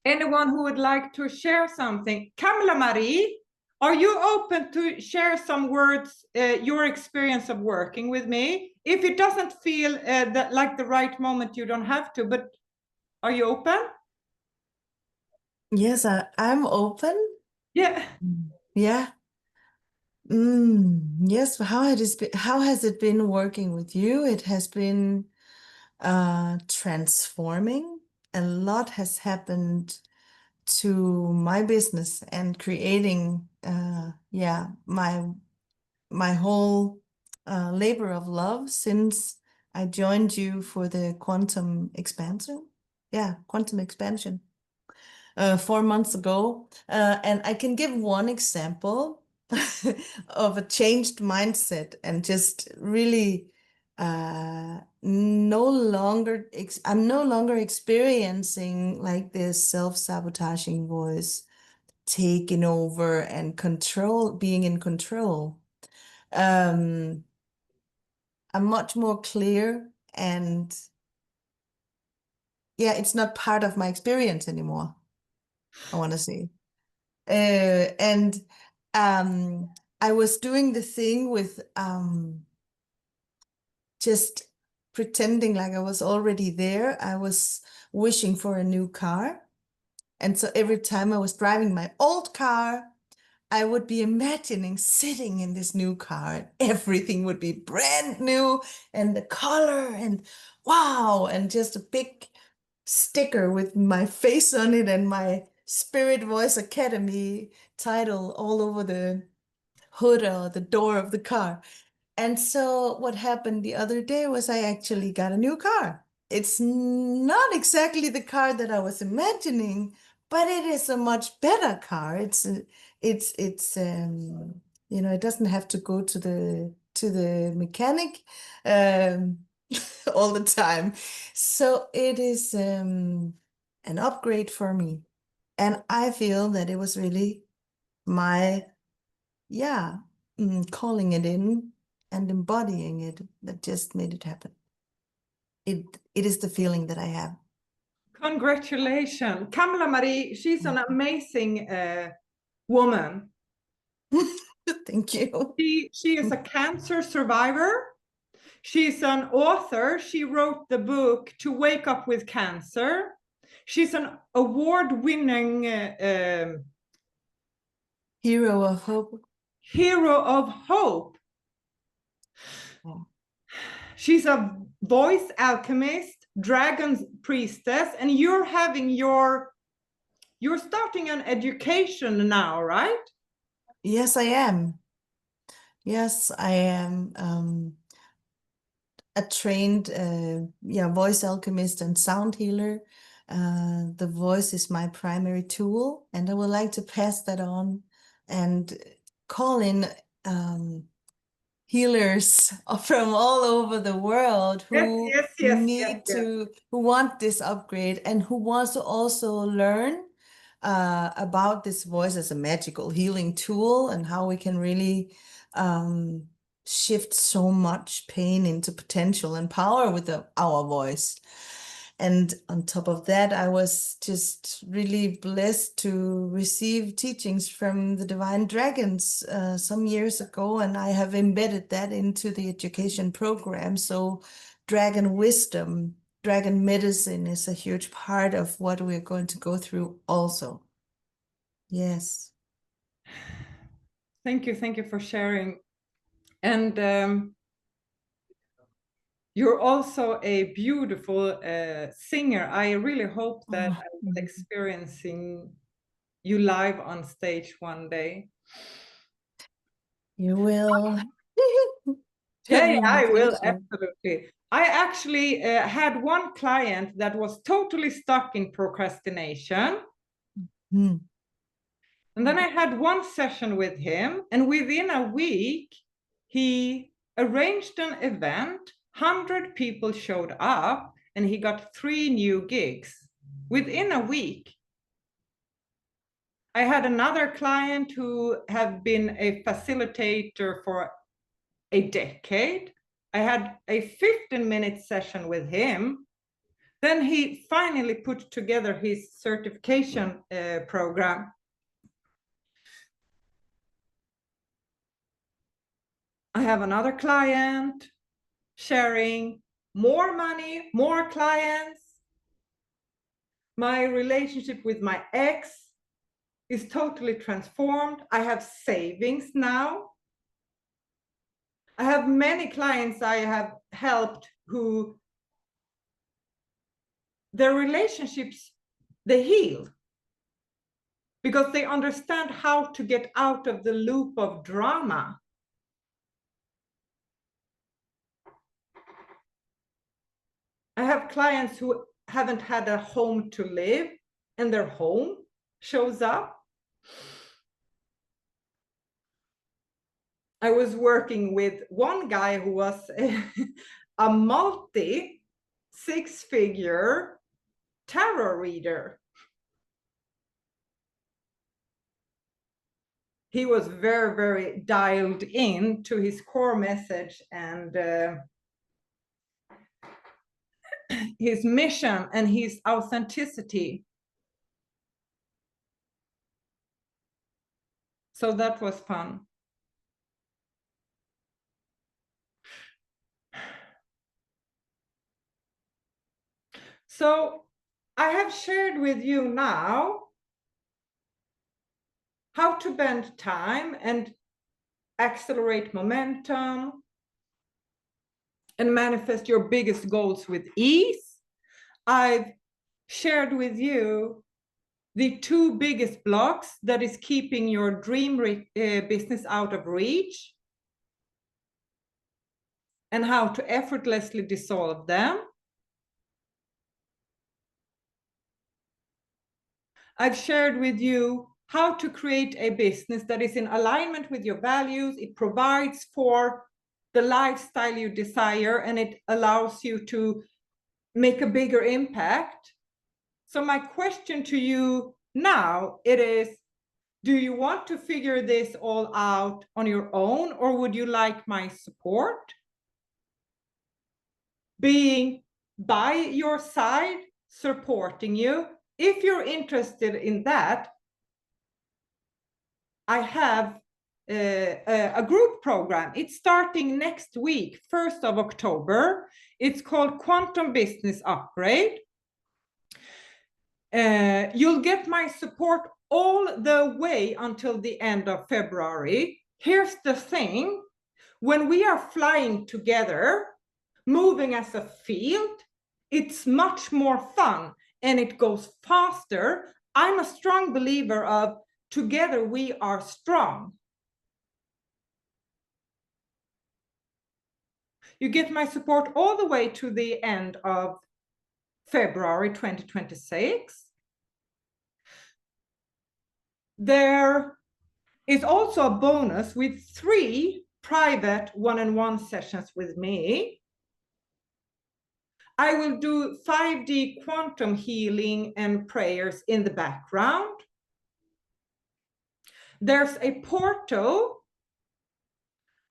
Anyone who would like to share something? Kamala Marie, are you open to share some words, your experience of working with me? If it doesn't feel like the right moment, you don't have to, but are you open? Yes, I'm open. Yeah. Yeah. Yes, how has it been working with you? It has been transforming. A lot has happened to my business and creating yeah, my whole labor of love since I joined you for the quantum expansion. Yeah, quantum expansion 4 months ago. And I can give one example of a changed mindset and just really no longer I'm no longer experiencing like this self-sabotaging voice taking over and being in control. I'm much more clear, and yeah, it's not part of my experience anymore, I want to say. And I was doing the thing with just pretending like I was already there. I was wishing for a new car. And so every time I was driving my old car, I would be imagining sitting in this new car, and everything would be brand new, and the color, and wow, and just a big sticker with my face on it and my Spirit Voice Academy title all over the hood or the door of the car. And so what happened the other day was I actually got a new car. It's not exactly the car that I was imagining, but it is a much better car. It's it doesn't have to go to the mechanic um all the time. So it is an upgrade for me. And I feel that it was really my, yeah, calling it in and embodying it that just made it happen. It is the feeling that I have. Congratulations. Kamala Marie, she's an amazing woman. Thank you. She is a cancer survivor. She's an author. She wrote the book To Wake Up with Cancer. She's an award-winning Hero of hope. hero of hope. Yeah. She's a voice alchemist, dragon priestess, and you're starting an education now, right? Yes, I am. Yes, I am a trained voice alchemist and sound healer. The voice is my primary tool, and I would like to pass that on and call in healers from all over the world who who want this upgrade and who wants to also learn about this voice as a magical healing tool and how we can really shift so much pain into potential and power with our voice. And on top of that, I was just really blessed to receive teachings from the Divine Dragons some years ago, and I have embedded that into the education program. So dragon wisdom, dragon medicine is a huge part of what we're going to go through also. Yes. Thank you for sharing. And you're also a beautiful singer. I really hope that I will experiencing you live on stage one day. You will. Yeah, It'll be my I will, pleasure. absolutely. I actually had one client that was totally stuck in procrastination. Mm. And then I had one session with him, and within a week, he arranged an event. 100 people showed up, and he got 3 new gigs within a week. I had another client who have been a facilitator for a decade. I had a 15-minute session with him. Then he finally put together his certification program. I have another client sharing more money, more clients. My relationship with my ex is totally transformed. I have savings now. I have many clients I have helped who their relationships, they heal because they understand how to get out of the loop of drama. I have clients who haven't had a home to live and their home shows up. I was working with one guy who was a multi six-figure tarot reader. He was very, very dialed in to his core message and his mission and his authenticity. So that was fun. So I have shared with you now how to bend time and accelerate momentum and manifest your biggest goals with ease. I've shared with you the two biggest blocks that is keeping your dream business out of reach and how to effortlessly dissolve them. I've shared with you how to create a business that is in alignment with your values. It provides for the lifestyle you desire, and it allows you to make a bigger impact. So my question to you now, it is, do you want to figure this all out on your own, or would you like my support? Being by your side, supporting you. If you're interested in that, I have a group program. It's starting next week, 1st of October. It's called Quantum Business Upgrade. You'll get my support all the way until the end of February. Here's the thing. When we are flying together, moving as a field, it's much more fun and it goes faster. I'm a strong believer of together we are strong. You get my support all the way to the end of February 2026. There is also a bonus with 3 private one-on-one sessions with me. I will do 5D quantum healing and prayers in the background. There's a portal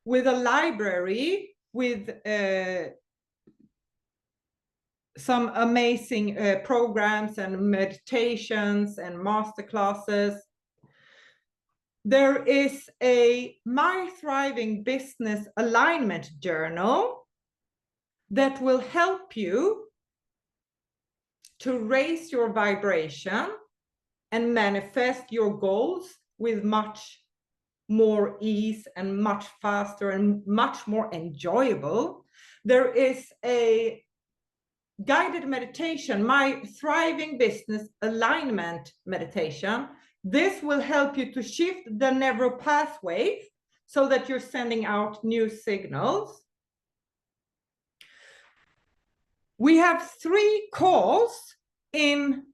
with a library with some amazing programs and meditations and masterclasses. There is a My Thriving Business Alignment Journal that will help you to raise your vibration and manifest your goals with much more ease and much faster and much more enjoyable. There is a guided meditation, My Thriving Business Alignment Meditation. This will help you to shift the neural pathways so that you're sending out new signals. We have 3 calls in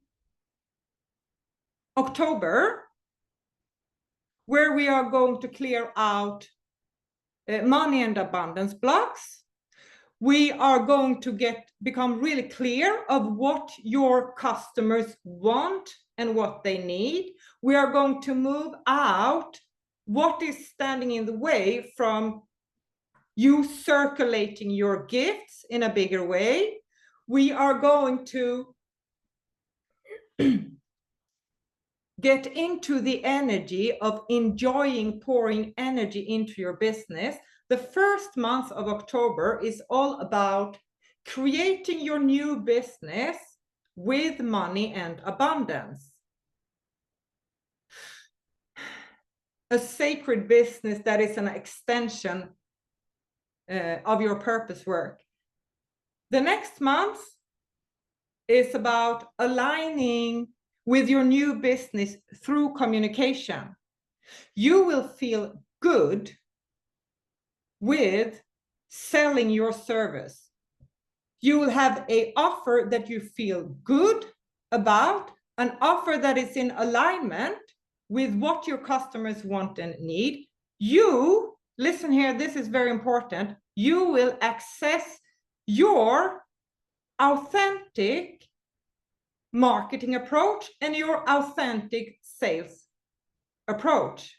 October where we are going to clear out money and abundance blocks. We are going to become really clear of what your customers want and what they need. We are going to move out what is standing in the way from you circulating your gifts in a bigger way. We are going to get into the energy of enjoying pouring energy into your business. The first month of October is all about creating your new business with money and abundance. A sacred business that is an extension of your purpose work. The next month is about aligning with your new business through communication. You will feel good with selling your service. You will have an offer that you feel good about, an offer that is in alignment with what your customers want and need. You, listen here, this is very important. You will access your authentic marketing approach and your authentic sales approach.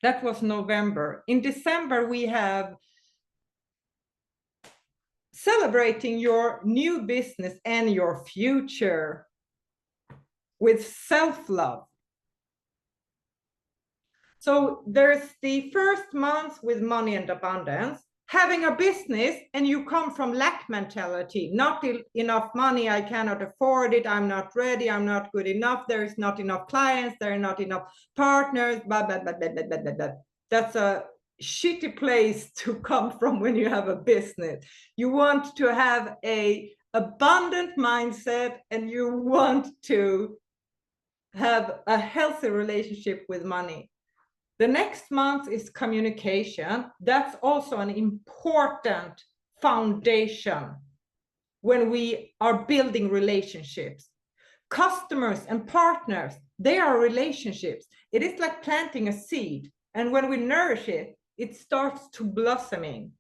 That was November. In December, we have celebrating your new business and your future with self-love. So there's the first month with money and abundance, having a business and you come from lack mentality, not enough money, I cannot afford it, I'm not ready, I'm not good enough, there is not enough clients, there are not enough partners, blah, blah, blah, blah, blah, blah, blah, blah. That's a shitty place to come from when you have a business. You want to have a abundant mindset and you want to have a healthy relationship with money. The next month is communication. That's also an important foundation when we are building relationships. Customers and partners, they are relationships. It is like planting a seed. And when we nourish it, it starts to blossoming.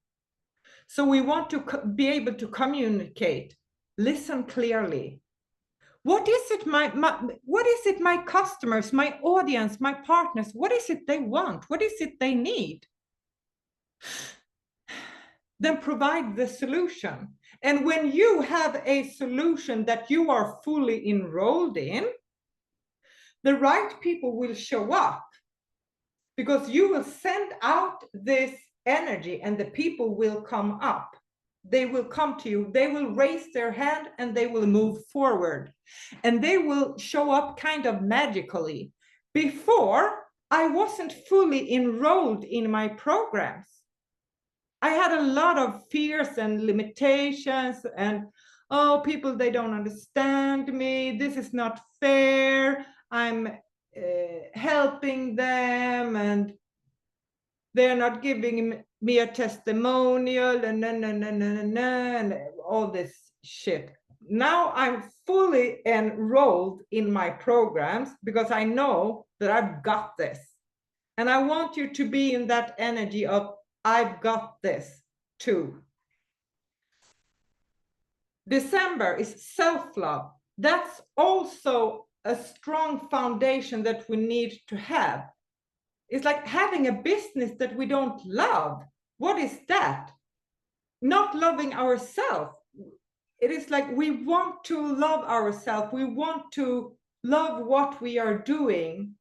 So we want to be able to communicate, listen clearly. What is it my customers, my audience, my partners, what is it they want? What is it they need? Then provide the solution. And when you have a solution that you are fully enrolled in, the right people will show up because you will send out this energy and the people will come up. They will come to you, they will raise their hand and they will move forward. And they will show up kind of magically. Before, I wasn't fully enrolled in my programs. I had a lot of fears and limitations and, oh, people, they don't understand me. This is not fair. I'm helping them and they're not giving me a testimonial and all this shit. Now I'm fully enrolled in my programs because I know that I've got this. And I want you to be in that energy of I've got this too. December is self-love. That's also a strong foundation that we need to have. It's like having a business that we don't love. What is that? Not loving ourselves. It is like we want to love ourselves. We want to love what we are doing.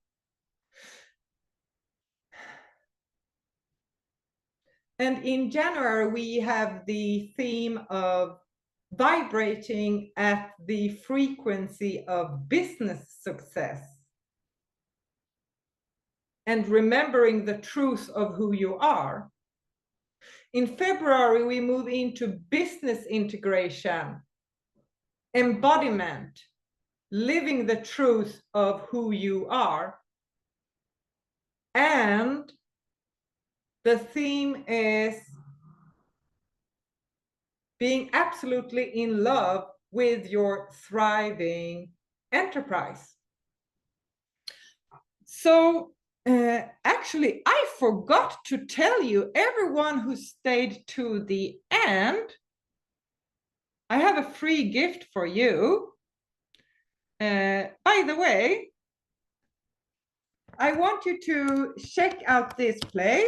And in January, we have the theme of vibrating at the frequency of business success. And remembering the truth of who you are. In February, we move into business integration, embodiment, living the truth of who you are. And the theme is being absolutely in love with your thriving enterprise. So actually, I forgot to tell you, everyone who stayed to the end, I have a free gift for you. By the way, I want you to check out this place.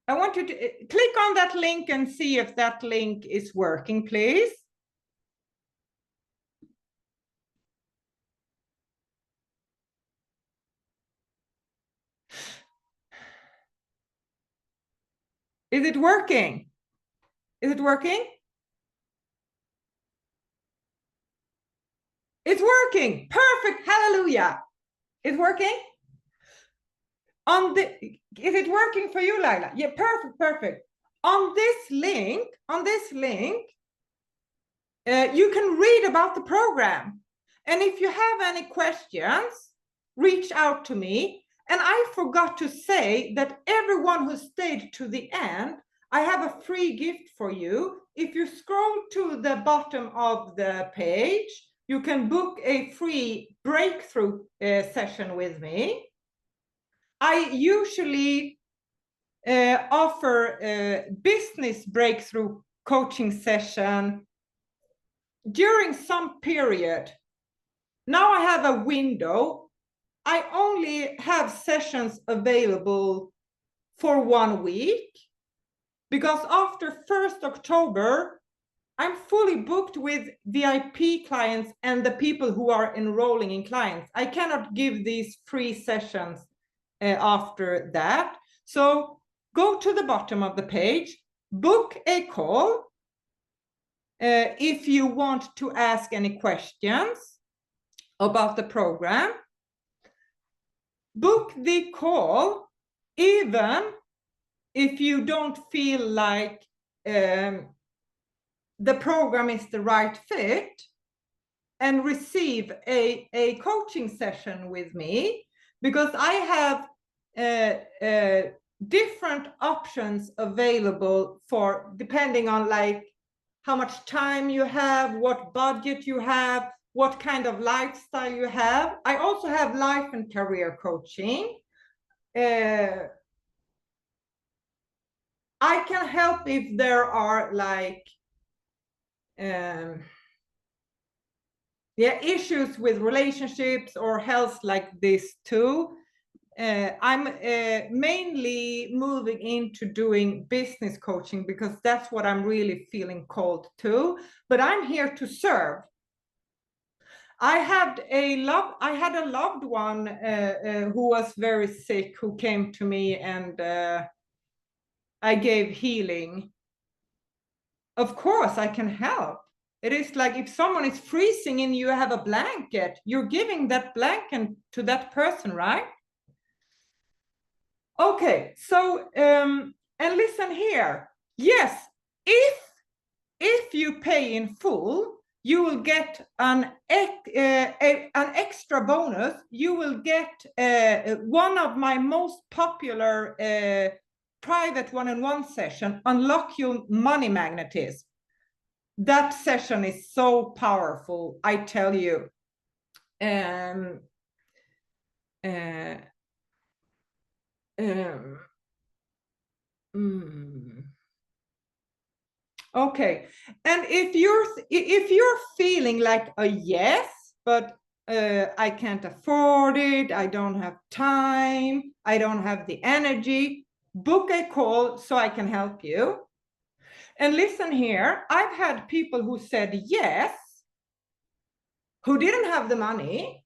I want you to click on that link and see if that link is working, please. Is it working? Is it working? It's working. Perfect. Hallelujah. It's working? Is it working for you, Laila? Yeah, perfect, perfect. On this link, you can read about the program. And if you have any questions, reach out to me. And I forgot to say that everyone who stayed to the end, I have a free gift for you. If you scroll to the bottom of the page, you can book a free breakthrough session with me. I usually offer a business breakthrough coaching session during some period. Now I have a window. I only have sessions available for 1 week, because after 1st October, I'm fully booked with VIP clients and the people who are enrolling in clients. I cannot give these free sessions after that. So go to the bottom of the page, book a call if you want to ask any questions about the program. Book the call even if you don't feel like the program is the right fit, and receive a coaching session with me, because I have different options available for, depending on like how much time you have, what budget you have, what kind of lifestyle you have. I also have life and career coaching. I can help if there are like issues with relationships or health like this too. I'm mainly moving into doing business coaching because that's what I'm really feeling called to, but I'm here to serve. I had a loved one who was very sick, who came to me, and I gave healing. Of course I can help. It is like if someone is freezing and you have a blanket, you're giving that blanket to that person, right? Okay, so and listen here. Yes, if you pay in full, you will get an extra bonus. You will get one of my most popular private one-on-one session, Unlock Your Money Magnetism. That session is so powerful, I tell you. Okay, and if you're feeling like a yes, but I can't afford it, I don't have time, I don't have the energy, book a call so I can help you. And listen here, I've had people who said yes, who didn't have the money,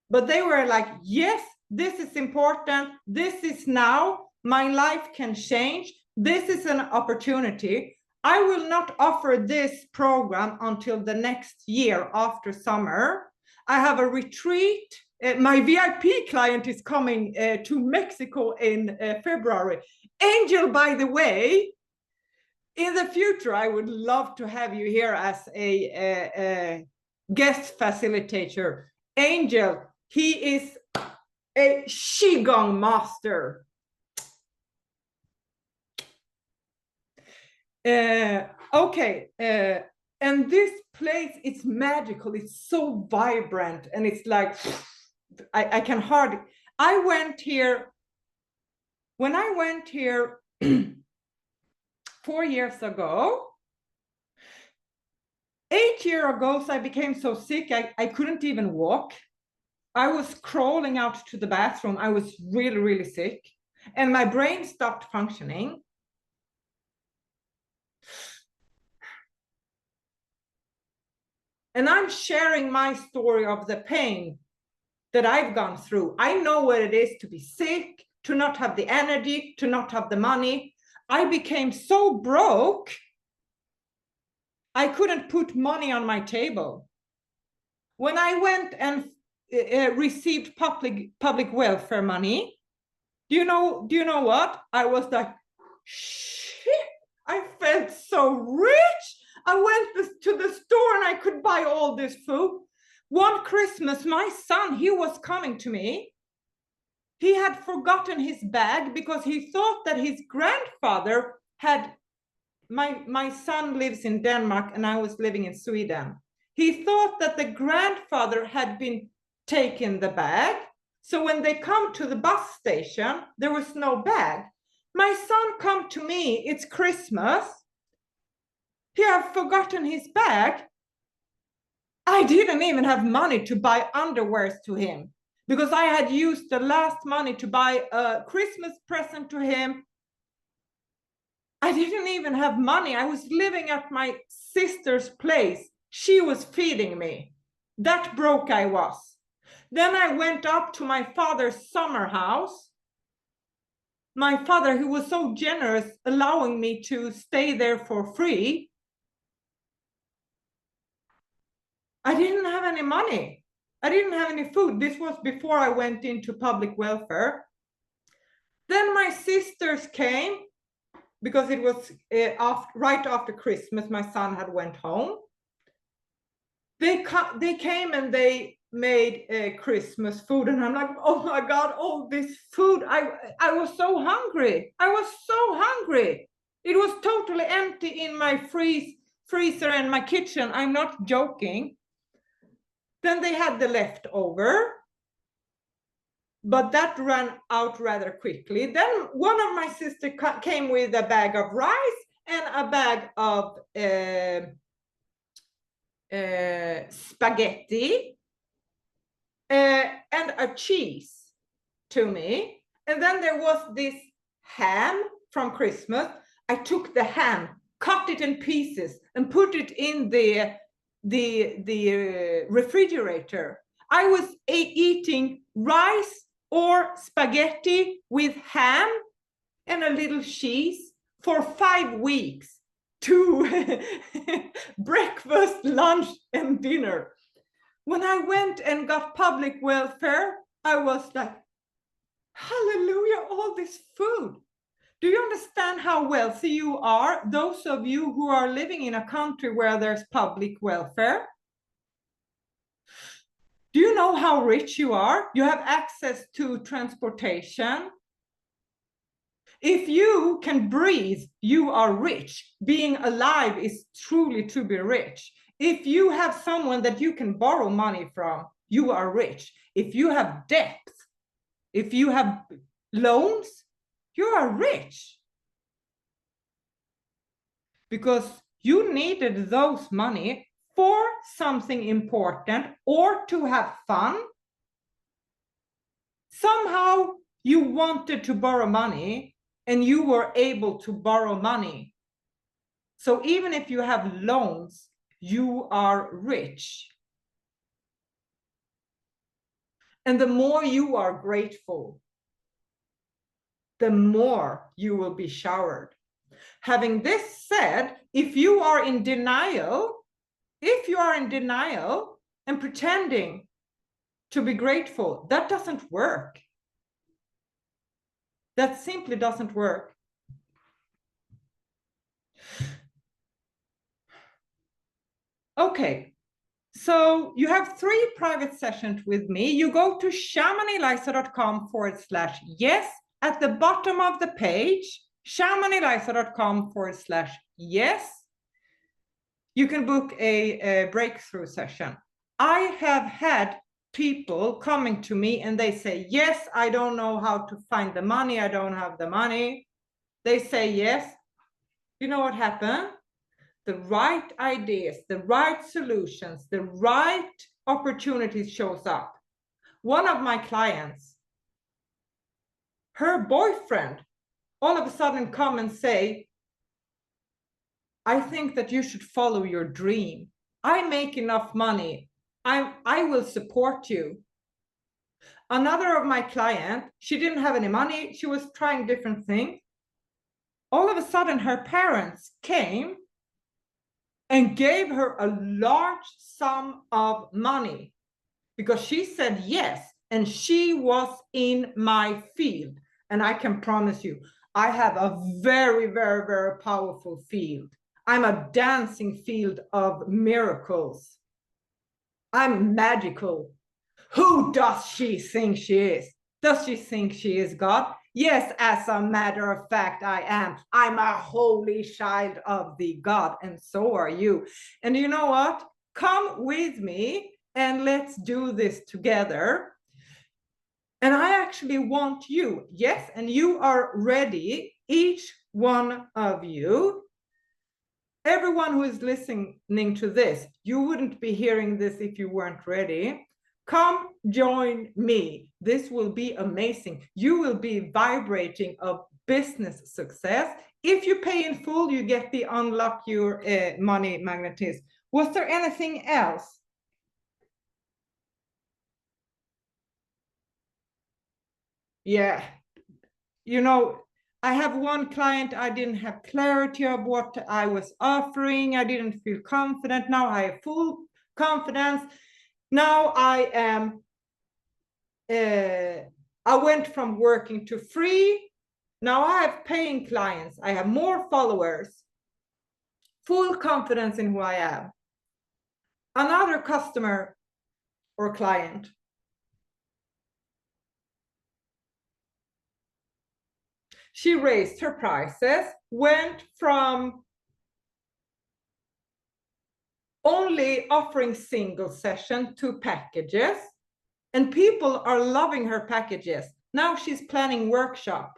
but they were like, yes, this is important, this is now, my life can change, this is an opportunity. I will not offer this program until the next year after summer. I have a retreat. My VIP client is coming to Mexico in February. Angel, by the way, in the future, I would love to have you here as a guest facilitator. Angel, he is a Qigong master. Okay, and this place, it's magical, it's so vibrant, and it's like I can hardly. I went here when I went here 4 years ago. 8 years ago, so I became so sick I couldn't even walk. I was crawling out to the bathroom. I was really, really sick, and my brain stopped functioning. And I'm sharing my story of the pain that I've gone through. I know what it is to be sick, to not have the energy, to not have the money. I became so broke, I couldn't put money on my table. When I went and received public welfare money, do you know what? I was like, shit, I felt so rich. I went to the store and I could buy all this food. One Christmas, my son, he was coming to me. He had forgotten his bag because he thought that his grandfather had, my son lives in Denmark and I was living in Sweden. He thought that the grandfather had been taking the bag. So when they come to the bus station, there was no bag. My son come to me, it's Christmas. He had forgotten his bag. I didn't even have money to buy underwears to him because I had used the last money to buy a Christmas present to him. I didn't even have money. I was living at my sister's place. She was feeding me. That broke I was. Then I went up to my father's summer house. My father, who was so generous, allowing me to stay there for free. I didn't have any money. I didn't have any food. This was before I went into public welfare. Then my sisters came because it was right after Christmas. My son had went home. They came and they made Christmas food, and I'm like, oh my God, all this food. I was so hungry. I was so hungry. It was totally empty in my freezer and my kitchen. I'm not joking. Then they had the leftover, but that ran out rather quickly. Then one of my sisters came with a bag of rice and a bag of spaghetti and a cheese to me. And then there was this ham from Christmas. I took the ham, cut it in pieces, and put it in the refrigerator. I was eating rice or spaghetti with ham and a little cheese for 5 weeks, to breakfast, lunch, and dinner. When I went and got public welfare, I was like, hallelujah, all this food. Do you understand how wealthy you are? Those of you who are living in a country where there's public welfare. Do you know how rich you are? You have access to transportation. If you can breathe, you are rich. Being alive is truly to be rich. If you have someone that you can borrow money from, you are rich. If you have debt, if you have loans, you are rich. Because you needed those money for something important or to have fun. Somehow you wanted to borrow money and you were able to borrow money. So even if you have loans, you are rich. And the more you are grateful, the more you will be showered. Having this said, if you are in denial and pretending to be grateful, that doesn't work. That simply doesn't work. Okay, so you have 3 private sessions with me. You go to shamaneliza.com/yes. At the bottom of the page, shamaneliza.com/yes. You can book a breakthrough session. I have had people coming to me and they say, yes, I don't know how to find the money. I don't have the money. They say yes. You know what happened? The right ideas, the right solutions, the right opportunities shows up. One of my clients, her boyfriend, all of a sudden come and say, I think that you should follow your dream. I make enough money. I will support you. Another of my clients, she didn't have any money. She was trying different things. All of a sudden, her parents came and gave her a large sum of money because she said yes, and she was in my field. And I can promise you, I have a very, very, very powerful field. I'm a dancing field of miracles. I'm magical. Who does she think she is? Does she think she is God? Yes, as a matter of fact, I am. I'm a holy child of the God, and so are you. And you know what? Come with me and let's do this together. And I actually want you, yes, and you are ready, each one of you, everyone who is listening to this, you wouldn't be hearing this if you weren't ready. Come join me. This will be amazing. You will be vibrating of business success. If you pay in full, you get the unlock your money magnetism. Was there anything else? Yeah. You know, I have one client, I didn't have clarity of what I was offering. I didn't feel confident. Now I have full confidence. Now I am, I went from working to free. Now I have paying clients. I have more followers. Full confidence in who I am. Another customer or client. She raised her prices, went from only offering single session to packages, and people are loving her packages. Now she's planning workshop.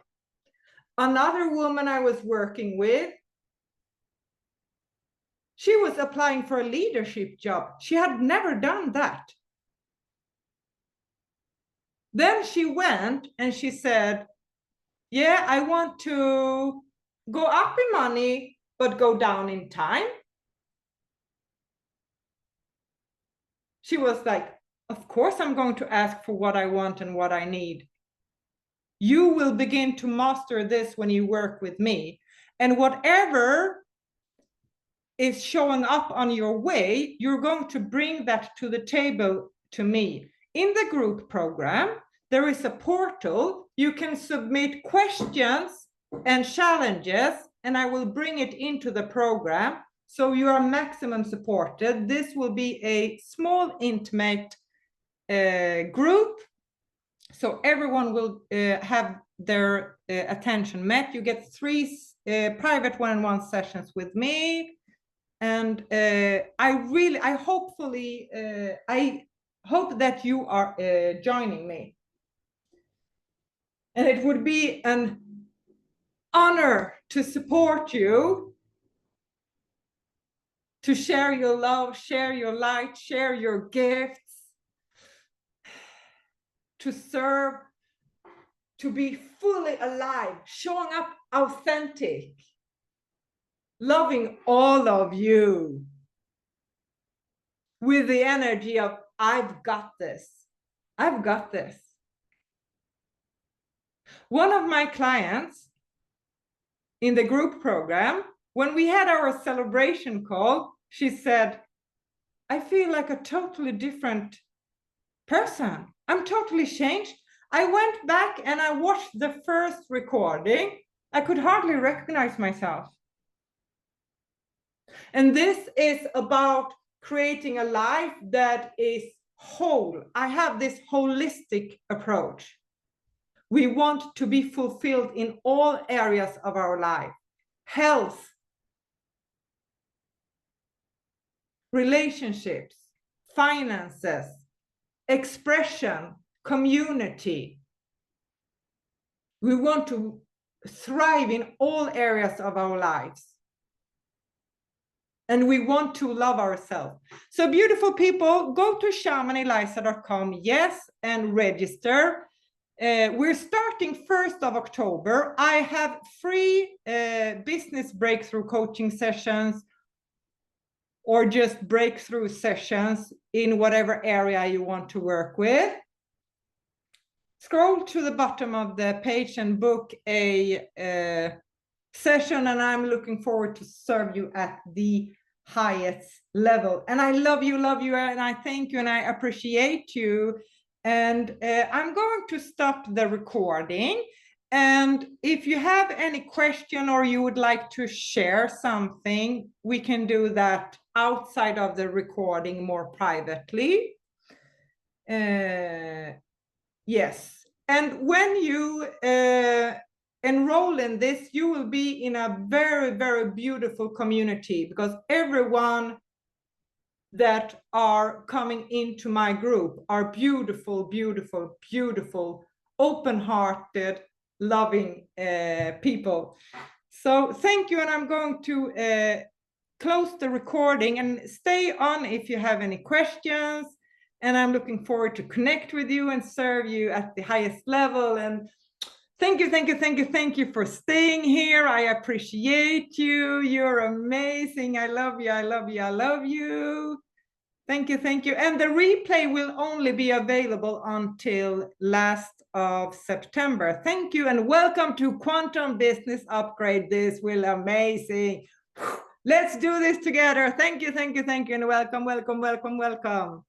Another woman I was working with, she was applying for a leadership job. She had never done that. Then she went and she said, yeah, I want to go up in money, but go down in time. She was like, of course I'm going to ask for what I want and what I need. You will begin to master this when you work with me. And whatever is showing up on your way, you're going to bring that to the table to me. In the group program, there is a portal. You can submit questions and challenges, and I will bring it into the program. So you are maximum supported. This will be a small, intimate group. So everyone will have their attention met. You get 3 private one-on-one sessions with me. And I hope that you are joining me. And it would be an honor to support you, to share your love, share your light, share your gifts, to serve, to be fully alive, showing up authentic, loving all of you with the energy of, I've got this. I've got this. One of my clients in the group program, when we had our celebration call, she said, I feel like a totally different person. I'm totally changed. I went back and I watched the first recording. I could hardly recognize myself. And this is about creating a life that is whole. I have this holistic approach. We want to be fulfilled in all areas of our life. Health, relationships, finances, expression, community. We want to thrive in all areas of our lives. And we want to love ourselves. So beautiful people, go to shamaneliza.com, yes, and register. We're starting 1st of October. I have free business breakthrough coaching sessions or just breakthrough sessions in whatever area you want to work with. Scroll to the bottom of the page and book a session, and I'm looking forward to serve you at the highest level. And I love you, and I thank you, and I appreciate you. And I'm going to stop the recording. And if you have any question or you would like to share something, we can do that outside of the recording more privately. Yes. And when you enroll in this, you will be in a very, very beautiful community because everyone that are coming into my group are beautiful, beautiful, beautiful, open-hearted, loving people. So thank you, and I'm going to close the recording and stay on if you have any questions. And I'm looking forward to connect with you and serve you at the highest level. And thank you, thank you, thank you, thank you for staying here. I appreciate you. You're amazing. I love you, I love you, I love you. Thank you, thank you. And the replay will only be available until last of September. Thank you, and welcome to Quantum Business Upgrade. This will be amazing. Let's do this together. Thank you, thank you, thank you, and welcome, welcome, welcome, welcome.